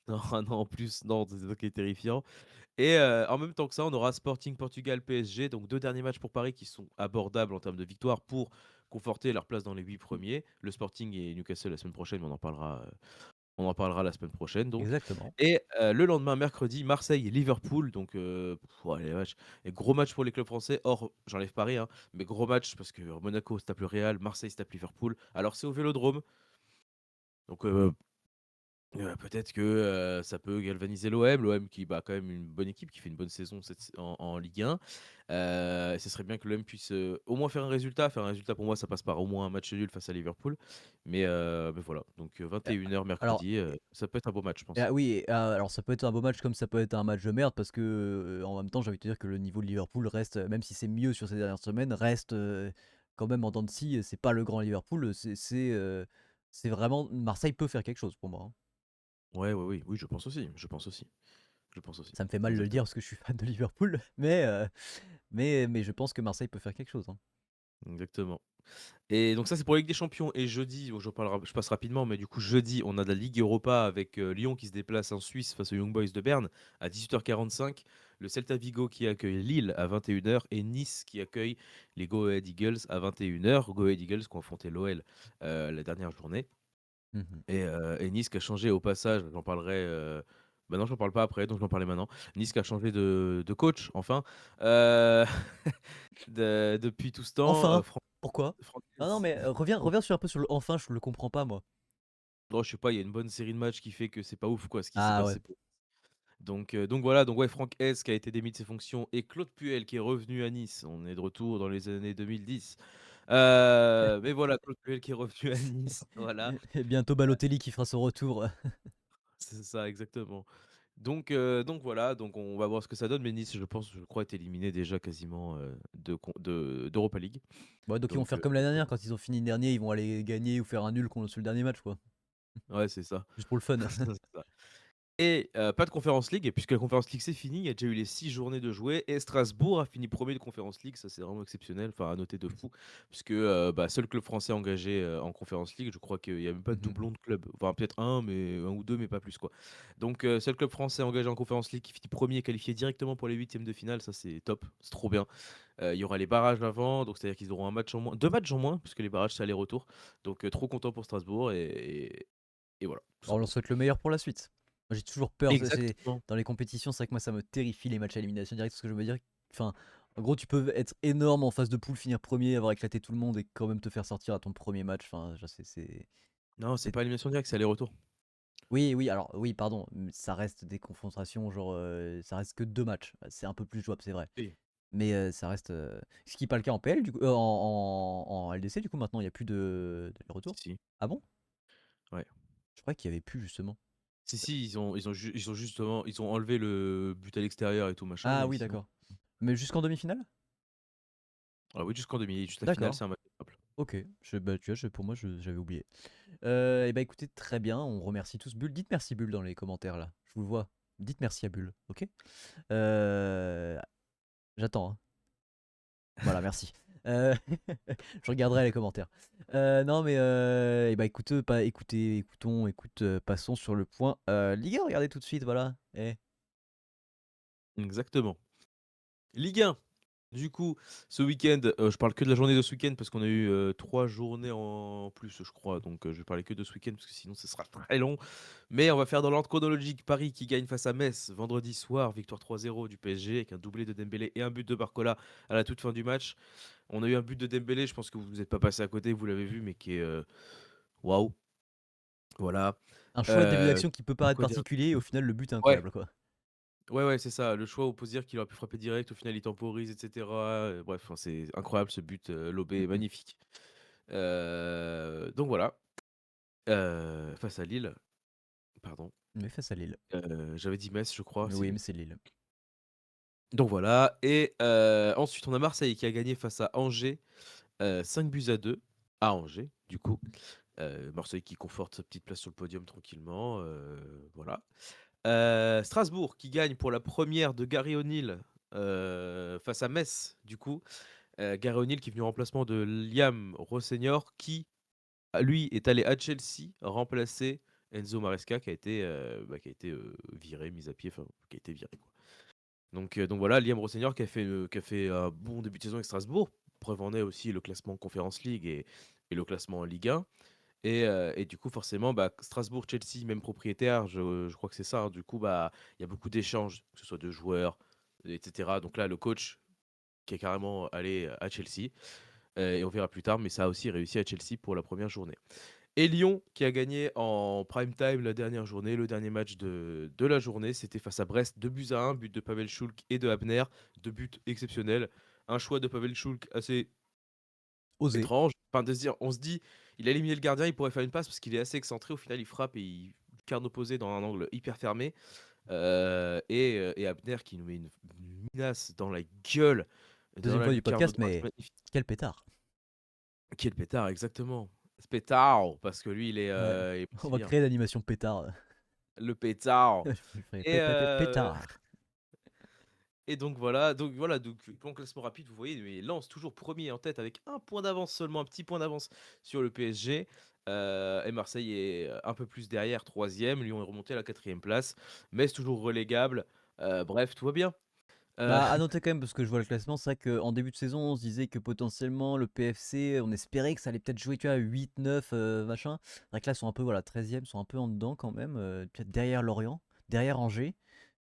non, non, en plus, non, c'est ça qui est terrifiant. Et en même temps que ça, on aura Sporting Portugal PSG, donc 2 derniers matchs pour Paris qui sont abordables en termes de victoire pour conforter leur place dans les 8 premiers. Le Sporting et Newcastle la semaine prochaine, mais on en parlera la semaine prochaine donc. Exactement. Et le lendemain, mercredi, Marseille et Liverpool, donc ouais, les vaches, et gros match pour les clubs français. Or, j'enlève Paris, hein, mais gros match parce que Monaco se tape le Real, Marseille se tape Liverpool. Alors c'est au Vélodrome, donc peut-être que, ça peut galvaniser l'OM. L'OM qui bat quand même une bonne équipe, qui fait une bonne saison en Ligue 1. Ce serait bien que l'OM puisse, au moins faire un résultat. Faire un résultat pour moi, ça passe par au moins un match nul face à Liverpool. Mais voilà, donc Heu, 21h alors mercredi, ça peut être un beau match, je pense. ah oui, alors ça peut être un beau match comme ça peut être un match de merde parce que, en même temps, j'ai envie de te dire que le niveau de Liverpool reste, même si c'est mieux sur ces dernières semaines, reste, quand même en dents de scie, c'est pas le grand Liverpool, c'est vraiment Marseille peut faire quelque chose pour moi, hein. Ouais, ouais, oui, oui, je pense aussi, je pense aussi, je pense aussi. Ça me fait mal de le dire Exactement, parce que je suis fan de Liverpool, mais je pense que Marseille peut faire quelque chose, hein. exactement. Et donc ça, c'est pour la Ligue des Champions. Et jeudi, bon, je passe rapidement, mais du coup, jeudi, on a de la Ligue Europa avec Lyon qui se déplace en Suisse face aux Young Boys de Berne à 18h45. Le Celta Vigo qui accueille Lille à 21h et Nice qui accueille les Go Ahead Eagles à 21h. Go Ahead Eagles qui ont affronté l'OL la dernière journée. Mmh. Et Nice qui a changé au passage, j'en parlerai, bah, non, j'en parle pas après, donc je vais en parler maintenant. Nice qui a changé de coach enfin, heu, depuis tout ce temps, Enfin! Pourquoi? Ah non, Francaise. mais reviens sur un peu sur le «enfin», je le comprends pas moi. Oh, je sais pas, il y a une bonne série de matchs qui fait que c'est pas ouf quoi, ce qui s'est Ah ouais. passé pour donc voilà, donc ouais, Franck Hez qui a été démis de ses fonctions et Claude Puel qui est revenu à Nice. On est de retour dans les années 2010. Mais voilà, Claude Puel qui est revenu à Nice, voilà. Et bientôt Balotelli qui fera son retour. C'est ça, exactement. Donc voilà, donc on va voir ce que ça donne, mais Nice, je pense, je crois, est éliminé déjà quasiment, d'Europa League. Ouais, donc ils vont faire comme l'année dernière, quand ils ont fini dernier, ils vont aller gagner ou faire un nul contre sur le dernier match, quoi. Ouais, c'est ça. Juste pour le fun. C'est ça. Et pas de Conference League, et puisque la Conference League c'est fini, il y a déjà eu les 6 journées de jouer et Strasbourg a fini premier de Conference League, ça c'est vraiment exceptionnel, enfin à noter de fou, puisque bah, seul club français engagé en Conference League, je crois qu'il y a même pas de Mmh. doublon de club, enfin peut-être un, mais un ou deux, mais pas plus quoi. Donc seul club français engagé en Conference League qui finit premier et qualifié directement pour les huitièmes de finale, ça c'est top, c'est trop bien. Il y aura les barrages avant, donc c'est-à-dire qu'ils auront un match en moins, deux matchs en moins, puisque les barrages c'est aller-retour, donc trop content pour Strasbourg et voilà, tout On leur simplement. souhaite le meilleur pour la suite. Moi, j'ai toujours peur, c'est Exactement. dans les compétitions, c'est vrai que moi ça me terrifie les matchs à élimination directe, parce que je me dire enfin, en gros, tu peux être énorme en phase de poule, finir premier, avoir éclaté tout le monde et quand même te faire sortir à ton premier match, enfin, je Non, c'est c'est pas élimination directe, c'est aller-retour. oui, oui, alors oui, pardon, ça reste des confrontations, genre, ça reste que 2 matchs. C'est un peu plus jouable, c'est vrai. Oui. Mais ça reste, ce qui est pas le cas en PL du coup, en LDC du coup maintenant il y a plus de Si, retour? si, Ah bon? ouais. Je croyais qu'il y avait plus justement. Si, si, ils ont justement ils ont enlevé le but à l'extérieur et tout machin, Ah mais oui, sinon d'accord. Mais jusqu'en demi-finale? ah oui, jusqu'en demi, juste la finale, D'accord. c'est un match simple. OK. Bah, tu vois, pour moi, j'avais oublié. Et bah, écoutez, très bien, on remercie tous Bull. Dites merci Bull dans les commentaires là, je vous le vois. Dites merci à Bull, OK? Heu, J'attends, hein. Voilà, merci. Heu, je regarderai les commentaires. Non mais, et bah, passons sur le point, Ligue 1, regardez tout de suite, voilà. Eh. Exactement. Ligue 1, du coup, ce week-end, je parle que de la journée de ce week-end parce qu'on a eu, 3 journées en plus, je crois, donc je vais parler que de ce week-end parce que sinon ce sera très long. Mais on va faire dans l'ordre chronologique. Paris qui gagne face à Metz vendredi soir, victoire 3-0 du PSG avec un doublé de Dembélé et un but de Barcola à la toute fin du match. On a eu un but de Dembélé, je pense que vous êtes pas passé à côté, vous l'avez vu, mais qui est, waouh, voilà. Un choix de début Heu, d'action qui peut paraître quoi dire? particulier et au final le but est Ouais, incroyable, quoi. ouais, ouais, c'est ça. Le choix, on peut se dire qu'il aurait pu frapper direct, au final il temporise et cetera, bref, enfin, c'est incroyable ce but, lobé, Mmh. magnifique. Donc voilà, face à Lille, pardon, Mais face à Lille. j'avais dit Metz, je crois, c'est Oui, mais Lille. c'est Lille. Donc voilà et ensuite on a Marseille qui a gagné face à Angers, 5-2 à Angers, du coup. Marseille qui conforte sa petite place sur le podium tranquillement, voilà. Strasbourg qui gagne pour la première de Gary O'Neil, face à Metz, du coup. Gary O'Neil qui est venu en remplacement de Liam Rosseignor qui, lui, est allé à Chelsea remplacer Enzo Maresca qui a été, viré, mis à pied, enfin qui a été viré, quoi. Donc voilà, Liam Rosseignor qui a fait un bon début de saison avec Strasbourg. Preuve en est aussi le classement Conference League et le classement en Ligue 1. Et du coup, forcément, bah, Strasbourg-Chelsea, même propriétaire, je crois que c'est ça, hein. Du coup, bah, il y a beaucoup d'échanges, que ce soit de joueurs, et cetera. Donc là, le coach qui est carrément allé à Chelsea, et on verra plus tard, mais ça a aussi réussi à Chelsea pour la première journée. Et Lyon qui a gagné en prime time la dernière journée, le dernier match de la journée, c'était face à Brest, 2-1, but de Pavel Schulk et de Abner, 2 buts exceptionnels. Un choix de Pavel Schulk assez Osé. étrange. Enfin, de se dire, on se dit, il a éliminé le gardien, il pourrait faire une passe parce qu'il est assez excentré. Au final, il frappe et il carne opposé dans un angle hyper fermé. Et Abner qui nous met une menace dans la gueule, dans Deuxième la fois du lucarne podcast, droite. mais Magnifique. quel pétard. Qui est le pétard, exactement. Ce pétard, parce que lui, Ouais. il est pas On si va bien. créer l'animation pétard. Le pétard. Je ferai Et, pétard. et donc voilà, bon classement rapide, vous voyez, mais Lens toujours premier en tête avec un point d'avance seulement, un petit point d'avance sur le PSG. Et Marseille est un peu plus derrière, troisième. Lyon est remonté à la quatrième place. Metz toujours relégable. Bref, tout va bien. Heu, Bah, à noter quand même, parce que je vois le classement, c'est vrai qu'en début de saison, on se disait que potentiellement le PFC, on espérait que ça allait peut-être jouer, tu vois, 8-9, machin. C'est vrai que là, ils sont un peu, voilà, 13e, ils sont un peu en dedans quand même, peut-être derrière Lorient, derrière Angers.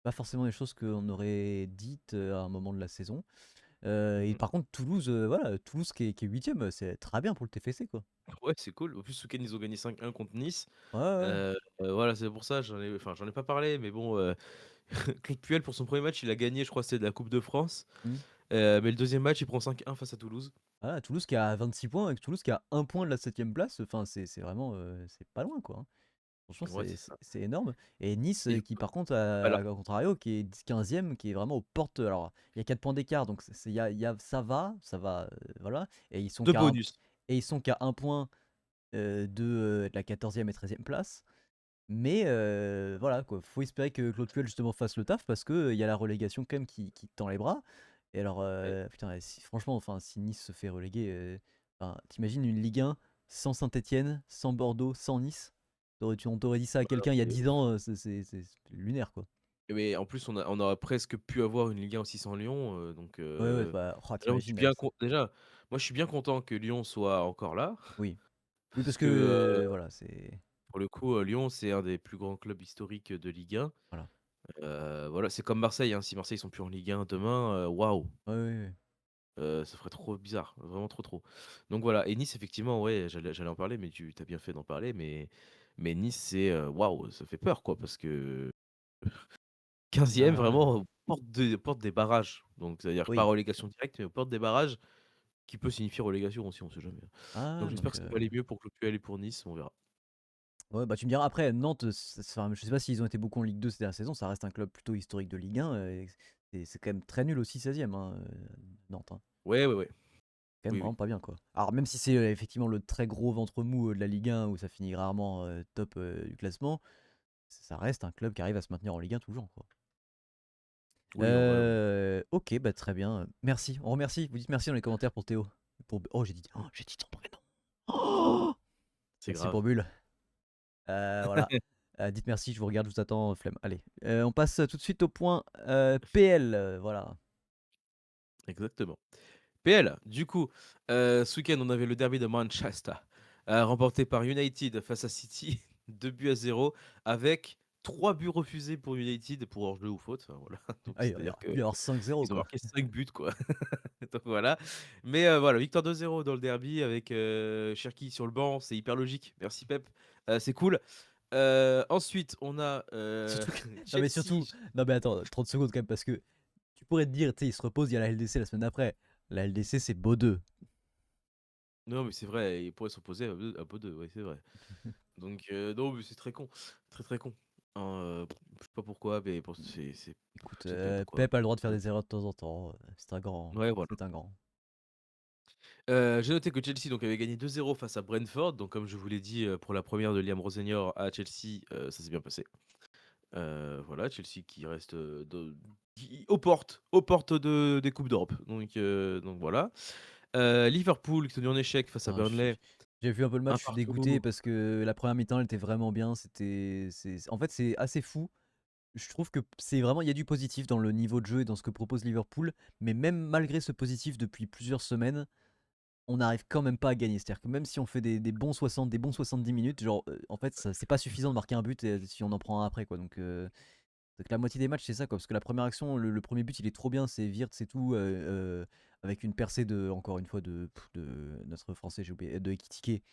Pas forcément des choses qu'on aurait dites, à un moment de la saison. Et mmh par contre, Toulouse, voilà, Toulouse qui est 8e, c'est très bien pour le TFC, quoi. Ouais, c'est cool. En plus, ce week-end, ils ont gagné 5-1 contre Nice. Ouais, ouais, ouais. Voilà, c'est pour ça, j'en ai pas parlé, mais bon, Claude Puel, pour son premier match, il a gagné, je crois, c'était de la Coupe de France. Mmh. Mais le deuxième match, il prend 5-1 face à Toulouse. Voilà, Toulouse qui a 26 points, avec Toulouse qui a un point de la 7e place, enfin, c'est vraiment, c'est pas loin, quoi, hein. Franchement, Ouais, c'est c'est c'est ça. c'est énorme. Et Nice, Et qui par contre, voilà, à contrario, qui est 15e, qui est vraiment aux portes. Alors, il y a 4 points d'écart, donc ça va, voilà. Et ils sont de qu'à un, bonus. et ils sont qu'à un point de la 14e et 13e place. Mais voilà, quoi. Faut espérer que Claude Puel, justement, fasse le taf parce qu'il y a la relégation quand même qui tend les bras. Et alors, Ouais. putain, si, franchement, enfin, si Nice se fait reléguer, enfin, t'imagines une Ligue 1 sans Saint-Etienne, sans Bordeaux, sans Nice? On t'aurait dit ça à Voilà, quelqu'un il y a 10 ans, c'est lunaire, quoi. mais en plus, on aurait presque pu avoir une Ligue 1 aussi sans Lyon, Ouais, ouais, bah, oh, alors je suis t'imagines bien avec ça. con déjà, moi, je suis bien content que Lyon soit encore là, Oui. Oui, parce parce que, que, voilà, c'est. pour le coup, Lyon, c'est un des plus grands clubs historiques de Ligue 1. Voilà. Voilà, c'est comme Marseille, hein, si Marseille sont plus en Ligue 1 demain, waouh, Ouais, ouais, ouais. ça ferait trop bizarre, vraiment trop, trop. Donc voilà, et Nice, effectivement, ouais, j'allais en parler, mais tu as bien fait d'en parler, mais Nice, c'est, waouh, ça fait peur, quoi, parce que 15e, Ah, ouais. vraiment, porte des barrages. Donc c'est-à-dire pas Oui. relégation directe, mais aux portes des barrages, qui peut signifier relégation aussi, on sait jamais. Ah, Donc j'espère donc. que ça va aller mieux pour que le PL et pour Nice, on verra. Ouais, bah tu me diras après, Nantes, enfin, je sais pas s'ils ont été beaucoup en Ligue 2 ces dernières saisons, ça reste un club plutôt historique de Ligue 1, et c'est quand même très nul aussi 16e, hein, Nantes, hein. Ouais, ouais, ouais. Quand même Oui, oui. vraiment pas bien, quoi. Alors même si c'est effectivement le très gros ventre mou de la Ligue 1 où ça finit rarement top du classement, ça reste un club qui arrive à se maintenir en Ligue 1 toujours, quoi. Oui, non, voilà, oui. Ok, bah très bien. Merci, on remercie, vous dites merci dans les commentaires pour Théo. Oh, j'ai dit ton prénom. Oh, C'est merci grave. pour Bulle. Voilà. Dites merci, je vous regarde, je vous attends, flemme. Allez, on passe tout de suite au point PL. Voilà. Exactement. PL, du coup, ce week-end, on avait le derby de Manchester, remporté par United face à City, 2-0, avec 3 buts refusés pour United pour hors-jeu ou faute. Enfin, voilà. Donc Ah, c'est-à-dire il y avoir 5-0, qu'ils ont quoi. marqué 5 buts, quoi. Donc voilà. Mais voilà, victoire 2-0 dans le derby avec Cherki sur le banc, c'est hyper logique. Merci Pep, c'est cool. Ensuite, on a Surtout que. Non, mais Chelsea. surtout. Non, mais attends, 30 secondes quand même, parce que tu pourrais te dire, tu sais, il se repose, il y a la LDC la semaine d'après. La LDC, c'est Beau 2. Non, mais c'est vrai, il pourrait s'opposer à Bodø, ouais, c'est vrai. Donc non, mais c'est très con, très, très con. Hein, je sais pas pourquoi, mais bon, Écoute, c'est Pep, quoi. Pep a le droit de faire des erreurs de temps en temps. C'est un grand. Ouais, voilà. C'est un grand. J'ai noté que Chelsea donc avait gagné 2-0 face à Brentford. Donc comme je vous l'ai dit, pour la première de Liam Rosenior à Chelsea, ça s'est bien passé. Voilà, Chelsea qui reste, aux portes des coupes d'Europe. Donc voilà. Liverpool qui est tenu en échec face à Putain, Burnley, j'ai vu un peu le match, un je suis dégoûté partout. parce que la première mi-temps, elle était vraiment bien. En fait, c'est assez fou. Je trouve que c'est vraiment, il y a du positif dans le niveau de jeu et dans ce que propose Liverpool, mais même malgré ce positif depuis plusieurs semaines, on n'arrive quand même pas à gagner. C'est-à-dire que même si on fait des bons 60, des bons 70 minutes, genre, en fait, c'est pas suffisant de marquer un but si on en prend un après, quoi. Donc la moitié des matchs, c'est ça, quoi. Parce que la première action, le premier but, il est trop bien, c'est Wirtz c'est tout, avec une percée encore une fois, de notre français, j'ai oublié, de Ekitike,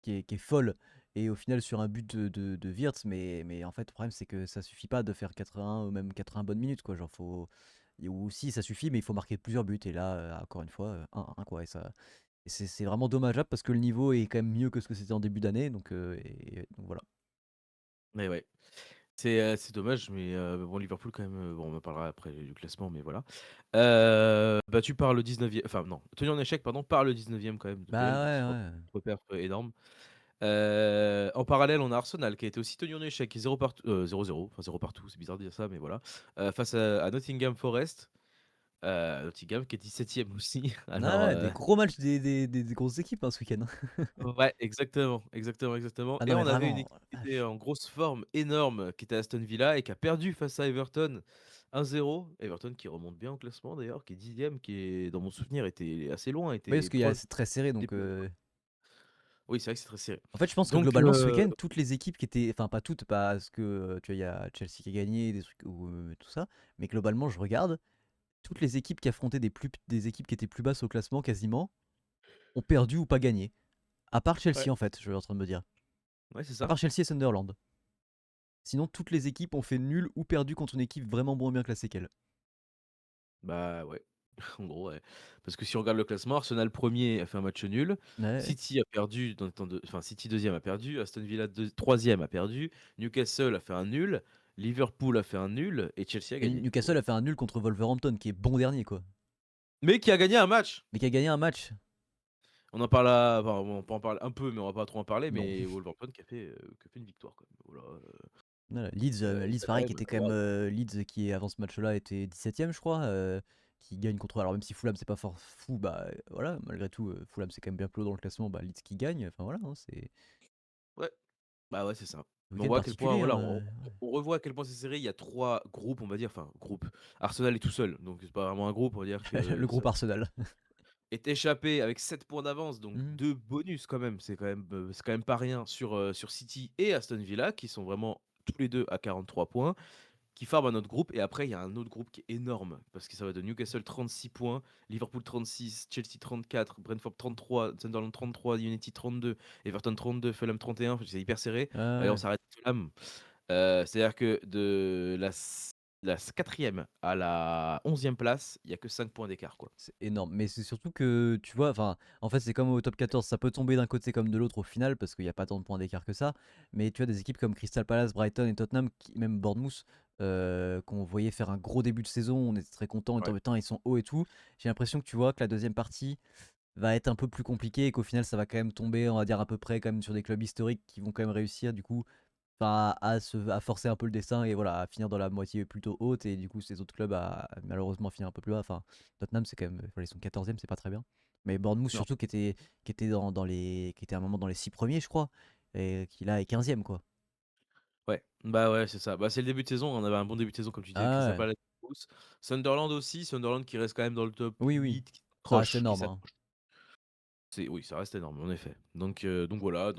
qui est folle. Et au final, sur un but de Wirtz, mais en fait, le problème, c'est que ça suffit pas de faire 80 ou même 80 bonnes minutes, quoi. Genre, ou si, ça suffit, mais il faut marquer plusieurs buts. Et là, encore une fois, 1-1, quoi. Et c'est vraiment dommageable parce que le niveau est quand même mieux que ce que c'était en début d'année. Donc voilà. Mais ouais. C'est dommage, mais bon, Liverpool quand même, bon, on en parlera après du classement, mais voilà. Battu par le 19e, enfin non, tenu en échec, pardon, par le 19e quand même de PL, Bah donc c'est ouais, ouais. trop perf énorme. En parallèle, on a Arsenal qui a été aussi tenu en échec, 0 partout, 0-0, enfin 0 partout, c'est bizarre de dire ça, mais voilà. Face à Nottingham Forest. Nottingham qui est 17e aussi. Alors, Ah ouais, des gros matchs des grosses équipes, hein, ce week-end, hein. ouais, exactement, exactement, exactement Ah non, et mais on avait une vraiment, équipe oh qui la était vache. en grosse forme énorme, qui était Aston Villa et qui a perdu face à Everton 1-0. Everton qui remonte bien au classement d'ailleurs, qui est 10e, qui est dans mon souvenir était assez loin, Oui, parce était qu'il y a proche c'est très serré des donc playoffs, quoi. Oui, c'est vrai que c'est très serré. en fait, je pense que Donc globalement, ce week-end, toutes les équipes qui étaient enfin pas toutes parce que, tu vois, il y a Chelsea qui a gagné, des trucs ou, tout ça, mais globalement, je regarde, toutes les équipes qui affrontaient des équipes qui étaient plus basses au classement quasiment, ont perdu ou pas gagné. À part ouais, Chelsea, en fait, je suis en train de me dire. ouais, c'est À ça. part Chelsea et Sunderland. Sinon, toutes les équipes ont fait nul ou perdu contre une équipe vraiment moins bien classée qu'elles. Bah, ouais, en gros, ouais. Parce que si on regarde le classement, Arsenal 1er a fait un match nul, Ouais. City a perdu dans le temps de enfin City 2e a perdu, Aston Villa 3e a perdu, Newcastle a fait un nul, Liverpool a fait un nul et Chelsea a Et gagné du coup, Newcastle ouais. a fait un nul contre Wolverhampton, qui est bon dernier, quoi. Mais qui a gagné un match! Mais qui a gagné un match. On en parle à enfin, on peut en parler un peu, mais on va pas trop en parler, Non. mais Wolverhampton qui a fait une victoire quand même. Voilà, Voilà. Leeds, Leeds, ça pareil, quand qui même, était ça quand va, même. quoi. Leeds, qui avant ce match-là était 17ème, je crois. Qui gagne contre. Alors, même si Fulham, c'est pas fort fou, bah voilà, malgré tout, Fulham, c'est quand même bien plus haut dans le classement. Bah, Leeds qui gagne. Enfin voilà, hein, c'est Ouais, bah, ouais, c'est ça. un Mais on week-end voit à quel point, particulier, voilà, hein. on revoit à quel point c'est serré. Il y a 3 groupes, on va dire, enfin groupe. Arsenal est tout seul, donc c'est pas vraiment un groupe, on va dire que Le ça groupe Arsenal. est échappé avec 7 points d'avance, donc Mhm. 2 bonus quand même. C'est quand même pas rien sur City et Aston Villa qui sont vraiment tous les 2 à 43 points. Qui forment un autre groupe. Et après, il y a un autre groupe qui est énorme. Parce que ça va de Newcastle 36 points, Liverpool 36, Chelsea 34, Brentford 33, Sunderland 33, United 32, Everton 32, Fulham 31. C'est hyper serré. Ah Allez, on ouais. s'arrête à Fulham. C'est-à-dire que de la quatrième à la 11e place, il n'y a que 5 points d'écart, quoi. C'est énorme. Mais c'est surtout que, tu vois, enfin, en fait, c'est comme au top 14, ça peut tomber d'un côté comme de l'autre au final, parce qu'il n'y a pas tant de points d'écart que ça. Mais tu as des équipes comme Crystal Palace, Brighton et Tottenham, même Bournemouth, qu'on voyait faire un gros début de saison, on était très contents, en étant Ouais. putain, ils sont hauts et tout. J'ai l'impression que tu vois que la deuxième partie va être un peu plus compliquée et qu'au final, ça va quand même tomber, on va dire à peu près, quand même sur des clubs historiques qui vont quand même réussir, du coup, enfin, à forcer un peu le dessin et voilà, à finir dans la moitié plutôt haute et du coup ces autres clubs à malheureusement finir un peu plus bas. Enfin, Tottenham c'est quand même, enfin, ils sont 14e, c'est pas très bien. Mais Bournemouth Non. surtout qui était dans les qui était à un moment dans les 6 premiers je crois et qui là est 15e quoi. Ouais. Bah ouais, c'est ça. Bah, c'est le début de saison. On avait un bon début de saison, comme tu disais, Ah Crystal ouais. Palace. Sunderland aussi. Sunderland qui reste quand même dans le top Oui oui. 8, Ça reste qui énorme hein. s'accroche. Oui, ça reste énorme, en effet. Donc voilà,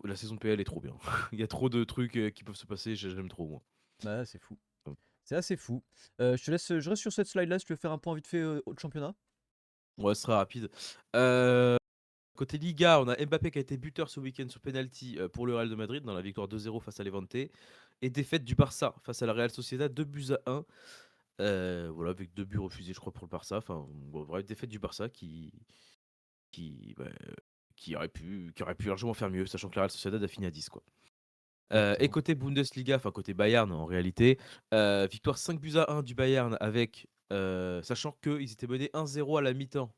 la saison de PL est trop bien. Il y a trop de trucs, qui peuvent se passer, j'aime trop moi. Bah c'est fou. Mmh. C'est assez fou. Je te laisse, je reste sur cette slide là si tu veux faire un point vite fait au championnat. Ouais, ce sera rapide. Heu, Côté Liga, on a Mbappé qui a été buteur ce week-end sur penalty, pour le Real de Madrid dans la victoire 2-0 face à Levante et défaite du Barça face à la Real Sociedad 2-1. Voilà, avec 2 buts refusés, je crois, pour le Barça. Enfin, bon, bref, défaite du Barça qui, bah, qui aurait pu largement faire mieux, sachant que la Real Sociedad a fini à 10, quoi. Et Exactement. côté Bundesliga, enfin côté Bayern en réalité, victoire 5-1 du Bayern avec, sachant qu'ils étaient menés 1-0 à la mi-temps.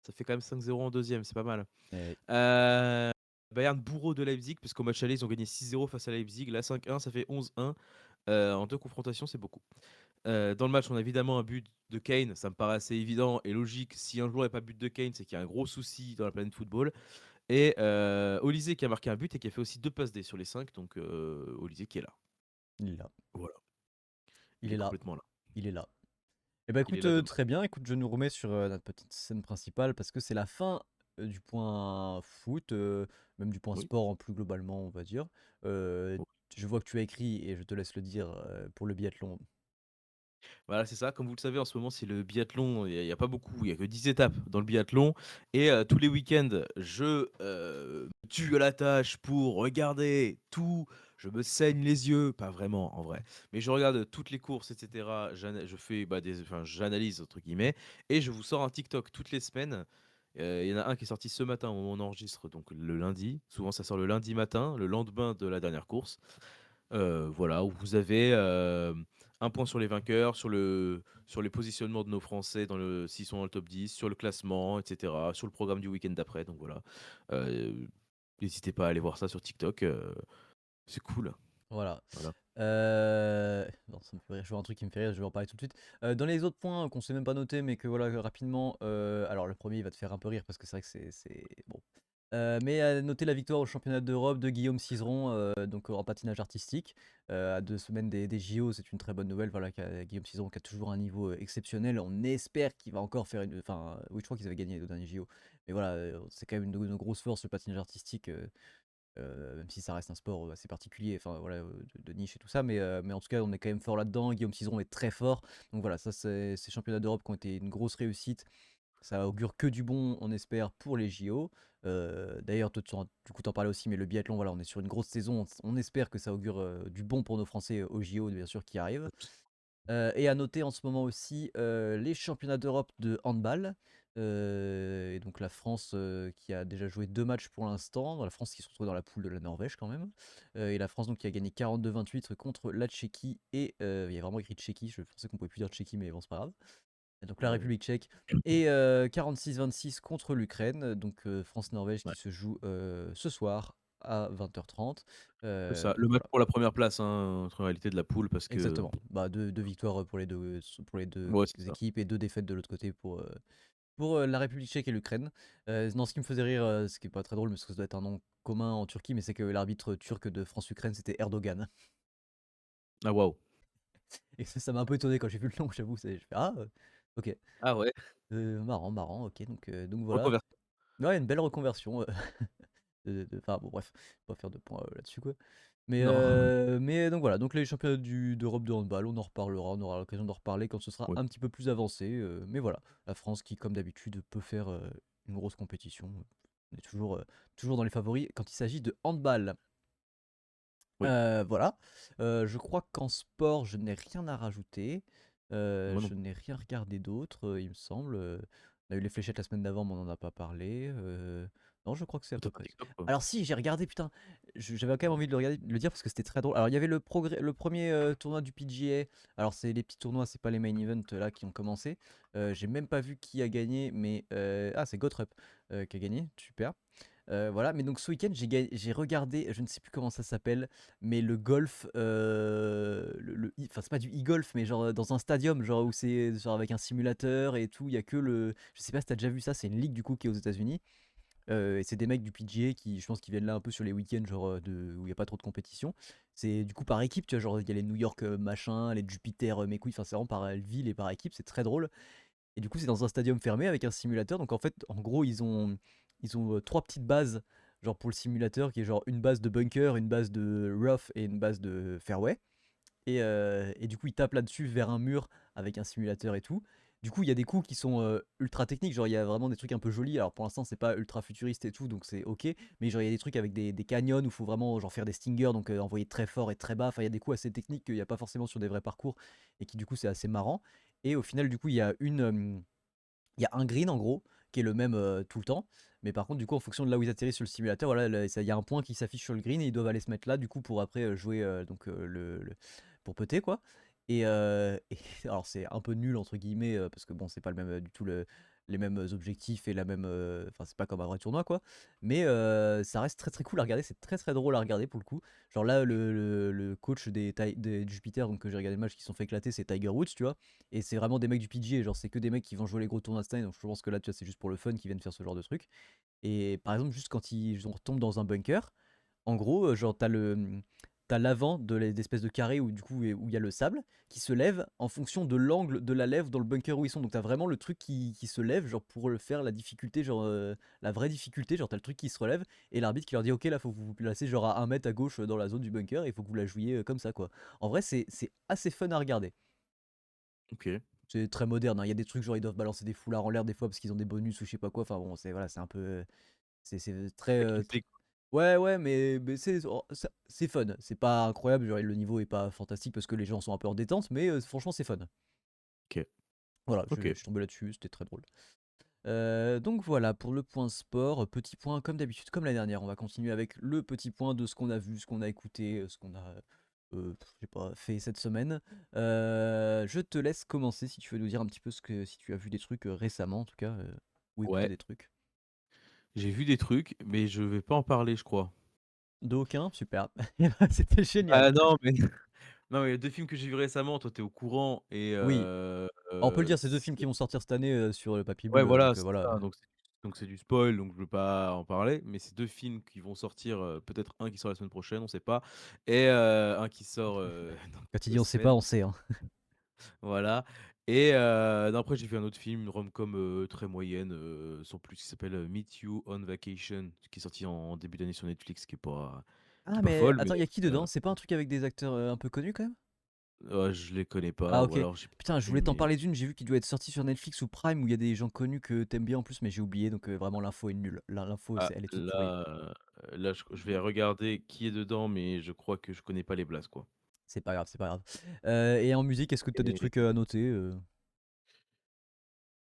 Ça fait quand même 5-0 en deuxième, c'est pas mal. Eh oui. Heu, Bayern bourreau de Leipzig, parce qu'au match aller, ils ont gagné 6-0 face à Leipzig. Là 5-1, ça fait 11-1. En 2 confrontations, c'est beaucoup. Dans le match, on a évidemment un but de Kane, ça me paraît assez évident et logique. Si un joueur n'a pas but de Kane, c'est qu'il y a un gros souci dans la planète football. Et Olysée qui a marqué un but et qui a fait aussi 2 passes D sur les 5, donc Olysée qui est là. Il est là. Voilà, Il il est est là. complètement là. Il est là. Eh ben Il est écoute, là demain. très bien. Écoute, je nous remets sur notre petite scène principale parce que c'est la fin du point foot, même du point Oui. sport en plus globalement, on va dire. Euh, je vois que tu as écrit et je te laisse le dire pour le biathlon. Voilà, c'est ça. Comme vous le savez, en ce moment, c'est le biathlon. Il y a pas beaucoup, il y a que 10 étapes dans le biathlon. Et tous les week-ends, je me tue à la tâche pour regarder tout. Je me saigne les yeux, pas vraiment en vrai, mais je regarde toutes les courses, etc. Je fais enfin, j'analyse entre guillemets, et je vous sors un TikTok toutes les semaines. Il y en a un qui est sorti ce matin au moment où on enregistre, donc le lundi. Souvent, ça sort le lundi matin, le lendemain de la dernière course. Voilà, où vous avez, un point sur les vainqueurs, sur les positionnements de nos Français s'ils sont dans le top 10, sur le classement et cetera, sur le programme du week-end d'après, donc voilà. Heu, N'hésitez pas à aller voir ça sur TikTok, c'est cool. Voilà. Voilà. attends, ça me fait rire, je vois un truc qui me fait rire, je vais en parler tout de suite. Dans les autres points qu'on s'est même pas notés, mais que voilà, rapidement, alors le premier il va te faire un peu rire parce que c'est vrai que c'est bon. Mais à noter la victoire au championnat d'Europe de Guillaume Cizeron, donc en patinage artistique, à 2 semaines des JO, c'est une très bonne nouvelle. Voilà, Guillaume Cizeron qui a toujours un niveau exceptionnel. On espère qu'il va encore faire une. Enfin, oui, je crois qu'ils avaient gagné les 2 derniers JO. Mais voilà, c'est quand même une grosse force le patinage artistique. Même si ça reste un sport assez particulier, enfin voilà, de niche et tout ça, mais en tout cas, on est quand même fort là-dedans. Guillaume Cizeron est très fort. Donc voilà, ça, ces championnats d'Europe qui ont été une grosse réussite. Ça augure que du bon, on espère, pour les JO. D'ailleurs, toi, du coup, t'en parlais aussi, mais le biathlon, voilà, on est sur une grosse saison. On espère que ça augure du bon pour nos Français aux JO, bien sûr, qui arrivent. Et à noter en ce moment aussi les championnats d'Europe de handball. Et donc la France qui a déjà joué 2 matchs pour l'instant. La France qui se retrouve dans la poule de la Norvège quand même. Et la France donc qui a gagné 42-28 contre la Tchéquie. Et il y a vraiment écrit Tchéquie, je pensais qu'on pouvait plus dire Tchéquie, mais bon, c'est pas grave. Et donc la Ouais. République tchèque. Et 46-26 contre l'Ukraine. Donc France-Norvège Ouais. qui se joue ce soir à 20h30. C'est ça, le Donc match voilà. pour la première place, hein, en réalité de la poule parce que Exactement. Bah, deux victoires pour les deux ouais, c'est ça. équipes et 2 défaites de l'autre côté pour la République tchèque et l'Ukraine. Non, ce qui me faisait rire, ce qui est pas très drôle, parce que ça doit être un nom commun en Turquie, mais c'est que l'arbitre turc de France-Ukraine, c'était Erdogan. Ah waouh! Et ça m'a un peu étonné quand j'ai vu le nom, j'avoue. Je fais, ah, ok. Ah ouais, Marrant, marrant, ok. Donc voilà. reconversion. Ouais, une belle reconversion. Enfin bon, bref, pas faire de points là-dessus, quoi. Non. Mais donc voilà, donc les championnats d'Europe de handball, on en reparlera, on aura l'occasion d'en reparler quand ce sera Ouais. un petit peu plus avancé. Mais voilà, la France qui, comme d'habitude, peut faire une grosse compétition. On est toujours dans les favoris quand il s'agit de handball. Oui, Voilà. Je crois qu'en sport, je n'ai rien à rajouter. moi non Je plus. n'ai rien regardé d'autre, il me semble. On a eu les fléchettes la semaine d'avant, mais on n'en a pas parlé. Non, je crois que c'est à Tu peu pas près ça. TikTok, quoi? Alors si, j'ai regardé, putain, j'avais quand même envie de de le dire parce que c'était très drôle. Alors il y avait le premier tournoi du PGA. Alors c'est les petits tournois, c'est pas les main events là qui ont commencé. J'ai même pas vu qui a gagné, mais ah, c'est Gottrup qui a gagné, super. Voilà, mais donc ce week-end, j'ai regardé, je ne sais plus comment ça s'appelle, mais le golf, enfin c'est pas du e-golf, mais genre dans un stadium, genre où c'est genre avec un simulateur et tout, il y a que je sais pas si t'as déjà vu ça, c'est une ligue du coup qui est aux États-Unis, et c'est des mecs du PGA qui, je pense, qui viennent là un peu sur les week-ends, genre où il y a pas trop de compétition. C'est du coup par équipe, tu vois, genre il y a les New York machin, les Jupiter mes couilles, enfin c'est vraiment par ville et par équipe, c'est très drôle. Et du coup, c'est dans un stadium fermé avec un simulateur. Donc en fait, en gros, ils ont 3 petites bases, genre pour le simulateur, qui est genre une base de bunker, une base de rough et une base de fairway. Et du coup, ils tapent là-dessus vers un mur avec un simulateur et tout. Du coup, il y a des coups qui sont ultra techniques, genre il y a vraiment des trucs un peu jolis. Alors pour l'instant, c'est pas ultra futuriste et tout, donc c'est ok. Mais genre il y a des trucs avec des canyons où il faut vraiment genre faire des stingers, donc envoyer très fort et très bas. Enfin, il y a des coups assez techniques qu'il n'y a pas forcément sur des vrais parcours et qui du coup c'est assez marrant. Et au final, du coup, il y a un green en gros qui est le même tout le temps. Mais par contre, du coup, en fonction de là où ils atterrissent sur le simulateur, voilà, il y a un point qui s'affiche sur le green et ils doivent aller se mettre là, du coup, pour après jouer donc pour putter quoi. Et alors c'est un peu nul entre guillemets parce que bon, c'est pas le même du tout les mêmes objectifs et la même, enfin c'est pas comme un vrai tournoi quoi. Mais ça reste très très cool à regarder, c'est très très drôle à regarder pour le coup. Genre là, le coach des Jupiter, donc que j'ai regardé le match qui se sont fait éclater, c'est Tiger Woods, tu vois. Et c'est vraiment des mecs du PGA, genre c'est que des mecs qui vont jouer les gros tournois cette année, donc je pense que là, tu vois, c'est juste pour le fun qu'ils viennent faire ce genre de truc. Et par exemple, juste quand ils retombent dans un bunker, en gros, genre t'as l'avant d'espèces de carré où du coup où il y a le sable qui se lève en fonction de l'angle de la lève dans le bunker où ils sont. Donc t'as vraiment le truc qui se lève, genre pour le faire la difficulté, genre la vraie difficulté, genre t'as le truc qui se relève et l'arbitre qui leur dit ok là faut que vous vous placez genre à 1 mètre à gauche dans la zone du bunker et il faut que vous la jouiez comme ça quoi. En vrai c'est assez fun à regarder. OK. C'est très moderne, hein. Il y a des trucs genre ils doivent balancer des foulards en l'air des fois parce qu'ils ont des bonus ou je sais pas quoi. Enfin bon, c'est voilà, c'est un peu, c'est très, Ça qui me plaît, quoi. ouais, ouais, mais c'est fun. C'est pas incroyable, genre le niveau est pas fantastique parce que les gens sont un peu en détente, mais franchement c'est fun. OK. Voilà, je OK. suis tombé là-dessus, c'était très drôle. Donc voilà pour le point sport, petit point comme d'habitude, comme l'année dernière. On va continuer avec le petit point de ce qu'on a vu, ce qu'on a écouté, ce qu'on a, je sais pas, fait cette semaine. Je te laisse commencer si tu veux nous dire un petit peu si tu as vu des trucs récemment en tout cas, ou écouté Ouais, des trucs. j'ai vu des trucs, mais je vais pas en parler, je crois. D'aucun, super. Eh ben, c'était génial. Ah non, mais Non, mais il y a 2 films que j'ai vus récemment, toi tu es au courant et Oui, on peut le dire, c'est 2 films qui c'est vont sortir cette année, sur le papier ouais, bleu, voilà, donc c'est voilà. ça, donc c'est du spoil, donc je veux pas en parler, mais c'est 2 films qui vont sortir, peut-être un qui sort la semaine prochaine, on sait pas et un qui sort, dans Quand il 2 dit: «On sait pas», semaines, on sait, hein. voilà et non, après j'ai vu un autre film, une rom-com, très moyenne, sans plus, qui s'appelle, Meet You on Vacation, qui est sorti en début d'année sur Netflix, qui Ah est pas mais folle, mais attends, il y a qui heu, dedans? C'est pas un truc avec des acteurs, un peu connus quand même? je les connais pas Ah ou OK. alors j'ai Putain, pas je voulais vu, t'en mais parler d'une, j'ai vu qu'il doit être sorti sur Netflix ou Prime où il y a des gens connus que t'aimes bien en plus, mais j'ai oublié donc vraiment l'info est nulle. L'info ah c'est elle est toute pourrie. là, je vais regarder qui est dedans, mais je crois que je connais pas les blasts, quoi. C'est pas grave, c'est pas grave. Et en musique, est-ce que t'as des Et trucs, à noter?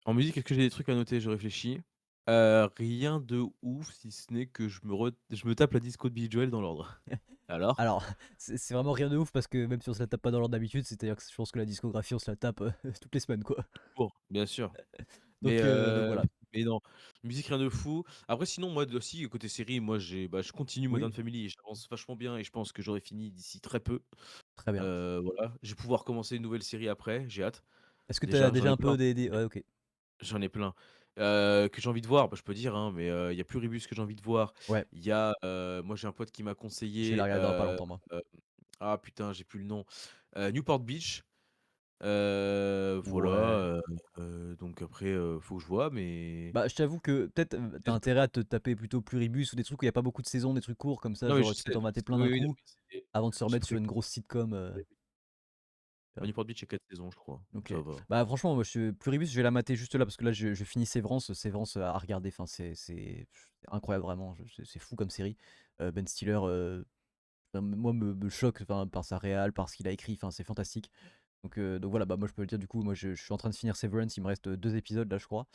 en musique, est-ce que j'ai des trucs à noter? Je réfléchis. Rien de ouf, si ce n'est que je me tape la disco de Billy Joel dans l'ordre. Alors? Alors, c'est vraiment rien de ouf parce que même si on se la tape pas dans l'ordre d'habitude, c'est-à-dire que je pense que la discographie, on se la tape, toutes les semaines, quoi. Bon, bien sûr. Mais Donc voilà. mais non, musique rien de fou. Après sinon moi aussi côté série, moi je continue Modern Oui, Family et j'avance vachement bien et je pense que j'aurai fini d'ici très peu. très bien. Voilà, je vais pouvoir commencer une nouvelle série après, j'ai hâte. Est-ce que t'as Déjà, j'en déjà ai un plein, peu des ouais, OK. j'en ai plein, que j'ai envie de voir, bah, je peux dire, hein, mais il y a Pluribus que j'ai envie de voir. Ouais, Il y a, moi j'ai un pote qui m'a je vais la conseillé, regarder dans pas longtemps, moi. ah putain, j'ai plus le nom, Newport Beach, Ouais. voilà, donc après, faut que je vois, mais Bah, je t'avoue que peut-être, tu intérêt à te taper plutôt Pluribus ou des trucs où il y a pas beaucoup de saisons, des trucs courts comme ça, non mais genre je tu peux sais, t'en mater plein d'un oui, oui, non coup mais c'est avant de se j'ai remettre sur compris. une grosse sitcom, Newport Beach, il y a 4 saisons, je crois, donc OK. ça va. Bah, franchement, moi, Pluribus, je vais la mater juste là parce que là, je finis Sévrance. Sévrance, à regarder, enfin, c'est incroyable vraiment, je c'est fou comme série. Ben Stiller, enfin, moi, me choque, enfin, par sa réal, par ce qu'il a écrit, enfin, c'est fantastique. Donc voilà, bah, moi, je peux le dire, du coup, moi, je suis en train de finir Severance, il me reste, 2 épisodes là, je crois.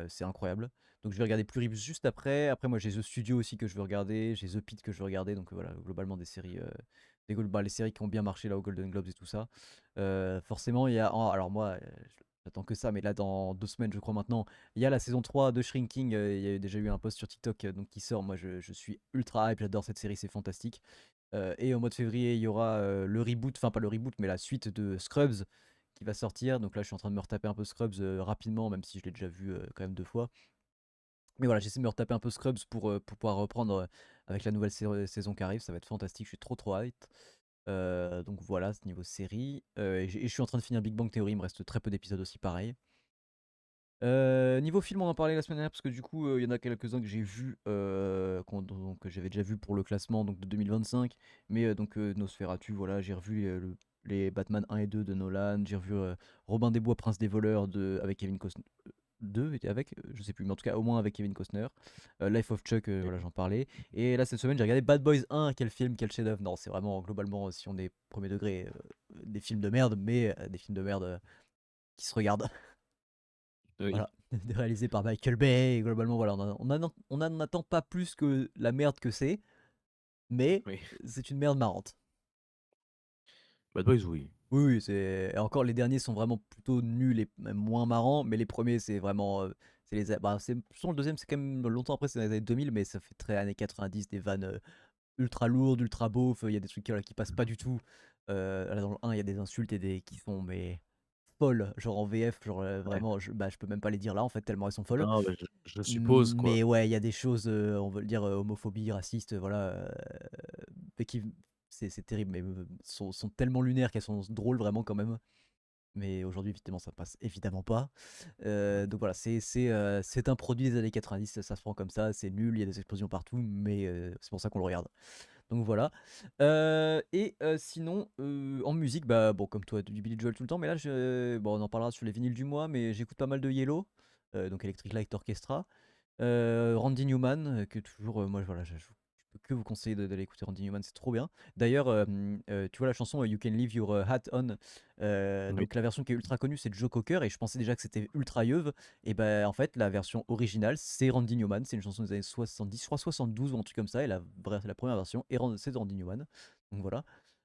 C'est incroyable. Donc je vais regarder Pluribus juste après. Après, moi, j'ai The Studio aussi que je veux regarder, j'ai The Pitt que je veux regarder. Donc voilà, globalement des séries, bah, les séries qui ont bien marché là au Golden Globes et tout ça. Forcément, il y a, alors moi, j'attends que ça, mais là dans 2 semaines, je crois maintenant, il y a la saison 3 de Shrinking. Il y a déjà eu un post sur TikTok donc qui sort. Moi, je suis ultra hype, j'adore cette série, c'est fantastique. Et au mois de février, il y aura le reboot, enfin pas le reboot, mais la suite de Scrubs qui va sortir. Donc là, je suis en train de me retaper un peu Scrubs rapidement, même si je l'ai déjà vu quand même 2 fois. Mais voilà, j'essaie de me retaper un peu Scrubs pour pouvoir reprendre avec la nouvelle saison qui arrive. Ça va être fantastique, je suis trop hype. Donc voilà, ce niveau série. Et je suis en train de finir Big Bang Theory, il me reste très peu d'épisodes aussi, pareil. Niveau film, on en parlait la semaine dernière parce que du coup, il y en a quelques-uns que j'ai vus, que j'avais déjà vu pour le classement donc de 2025. Mais donc Nosferatu, voilà, j'ai revu les Batman 1 et 2 de Nolan. J'ai revu Robin des Bois, Prince des voleurs avec Kevin Costner. 2 était avec, je sais plus, mais en tout cas au moins avec Kevin Costner. Life of Chuck, voilà, j'en parlais. Et là cette semaine, j'ai regardé Bad Boys 1, quel film, quel chef-d'œuvre. Non, c'est vraiment globalement, si on est premier degré, des films de merde, mais des films de merde qui se regardent. Oui, Voilà, réalisé par Michael Bay. Et globalement, voilà, on en attend pas plus que la merde que c'est, mais oui. c'est une merde marrante. Bad Boys, oui. Oui, oui, et encore les derniers sont vraiment plutôt nuls et même moins marrants, mais les premiers c'est vraiment, c'est bah, sur le deuxième c'est quand même longtemps après, c'est dans les années 2000, mais ça fait très années 90, des vannes ultra lourdes, ultra beaufs, il y a des trucs qui passent pas du tout. Là dans le 1 il y a des insultes et des qui sont mais folles, genre en VF, genre Ouais. vraiment, bah, je peux même pas les dire là en fait tellement elles sont folles. Non, bah, je suppose, quoi. Mais ouais, il y a des choses, on veut le dire, homophobie, raciste, voilà, mais c'est terrible, mais sont tellement lunaires qu'elles sont drôles vraiment quand même. Mais aujourd'hui, évidemment, ça passe évidemment pas. Ouais. Donc voilà, c'est un produit des années 90, ça se prend comme ça, c'est nul, il y a des explosions partout, mais c'est pour ça qu'on le regarde. Donc voilà. Sinon, en musique, bah bon, comme toi, du Billy Joel tout le temps, mais là, bon, on en parlera sur les vinyles du mois, mais j'écoute pas mal de Yellow, donc Electric Light Orchestra. Randy Newman, que toujours, moi voilà, je peux que vous conseiller d'aller écouter Randy Newman, c'est trop bien. D'ailleurs, tu vois la chanson You Can Leave Your Hat On, Oui. donc la version qui est ultra connue, c'est Joe Cocker, et je pensais déjà que c'était ultra yeuve. Et ben en fait, la version originale, c'est Randy Newman, c'est une chanson des années 70, je crois 72 ou un truc comme ça, et la première version, c'est Randy Newman. Donc voilà.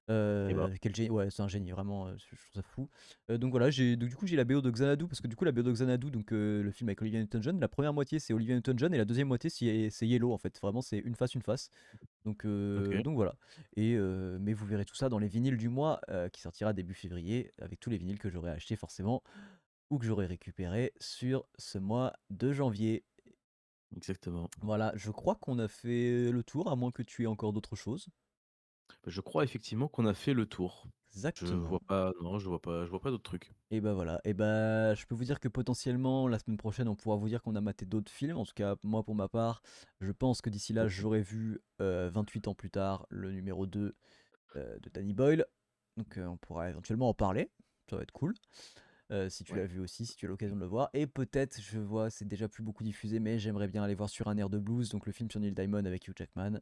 Et bah, Quel génie, ouais, c'est un génie vraiment, je trouve ça fou. Donc voilà, j'ai donc du coup, j'ai la BO de Xanadu parce que du coup, la BO de Xanadu, donc le film avec Olivia Newton-John, la première moitié, c'est Olivia Newton-John et la deuxième moitié, c'est Yellow, en fait. Vraiment, c'est une face. OK. Donc voilà. Mais vous verrez tout ça dans les vinyles du mois, qui sortira début février, avec tous les vinyles que j'aurai achetés forcément ou que j'aurai récupérés sur ce mois de janvier. Exactement. Voilà, je crois qu'on a fait le tour, à moins que tu aies encore d'autres choses. Bah, je crois effectivement qu'on a fait le tour. Je vois Exactement. pas non, je vois pas d'autres trucs. Et bah voilà, et bah je peux vous dire que potentiellement la semaine prochaine on pourra vous dire qu'on a maté d'autres films. En tout cas, moi pour ma part, je pense que d'ici là OK. j'aurai vu 28 ans plus tard le numéro 2 de Danny Boyle. Donc on pourra éventuellement en parler, ça va être cool. Si tu Ouais. l'as vu aussi, si tu as l'occasion de le voir. Et peut-être, je vois, c'est déjà plus beaucoup diffusé, mais j'aimerais bien aller voir Sur un air de blues, donc le film sur Neil Diamond avec Hugh Jackman.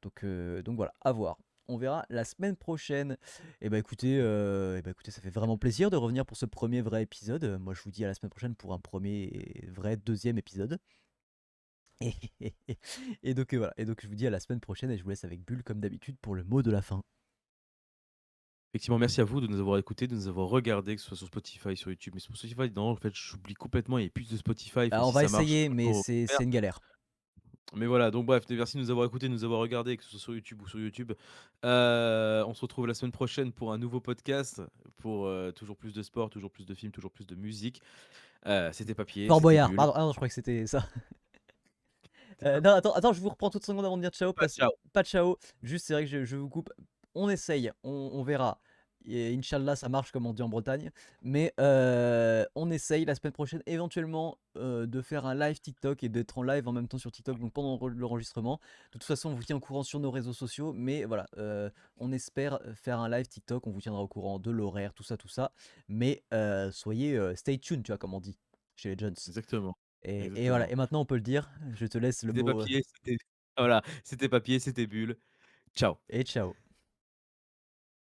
Donc voilà, à voir. On verra la semaine prochaine. Et bah écoutez, ça fait vraiment plaisir de revenir pour ce premier vrai épisode. Moi, je vous dis à la semaine prochaine pour un premier vrai deuxième épisode. Et, et donc voilà. Et donc je vous dis à la semaine prochaine et je vous laisse avec Bulle comme d'habitude pour le mot de la fin. Effectivement, merci à vous de nous avoir écoutés, de nous avoir regardés, que ce soit sur Spotify, sur YouTube. Mais sur Spotify, non, en fait, j'oublie complètement, il y a plus de Spotify, enfin Alors, on si va ça marche, essayer, c'est mais toujours c'est super. une galère. Mais voilà, donc bref, merci de nous avoir écoutés, de nous avoir regardés, que ce soit sur YouTube ou sur YouTube. On se retrouve la semaine prochaine pour un nouveau podcast, pour, toujours plus de sport, toujours plus de films, toujours plus de musique. C'était Papier, Fort c'était Boyard, Bulle. pardon. Ah non, je crois que c'était ça. Non, attends, je vous reprends toute seconde avant de dire ciao. Ciao. Pas de ciao. Juste, c'est vrai que je vous coupe. On essaye, on verra. Et Inch'Allah, ça marche comme on dit en Bretagne. Mais on essaye la semaine prochaine, éventuellement, de faire un live TikTok et d'être en live en même temps sur TikTok, donc pendant l'enregistrement. De toute façon, on vous tient au courant sur nos réseaux sociaux. Mais voilà, on espère faire un live TikTok. On vous tiendra au courant de l'horaire, tout ça, tout ça. Mais soyez stay tuned, tu vois, comme on dit chez les Jones. Exactement, Et voilà, exactement. et maintenant on peut le dire, je te laisse le C'était mot Papier, c'était voilà, c'était Papier, c'était Bulle. Ciao. et ciao.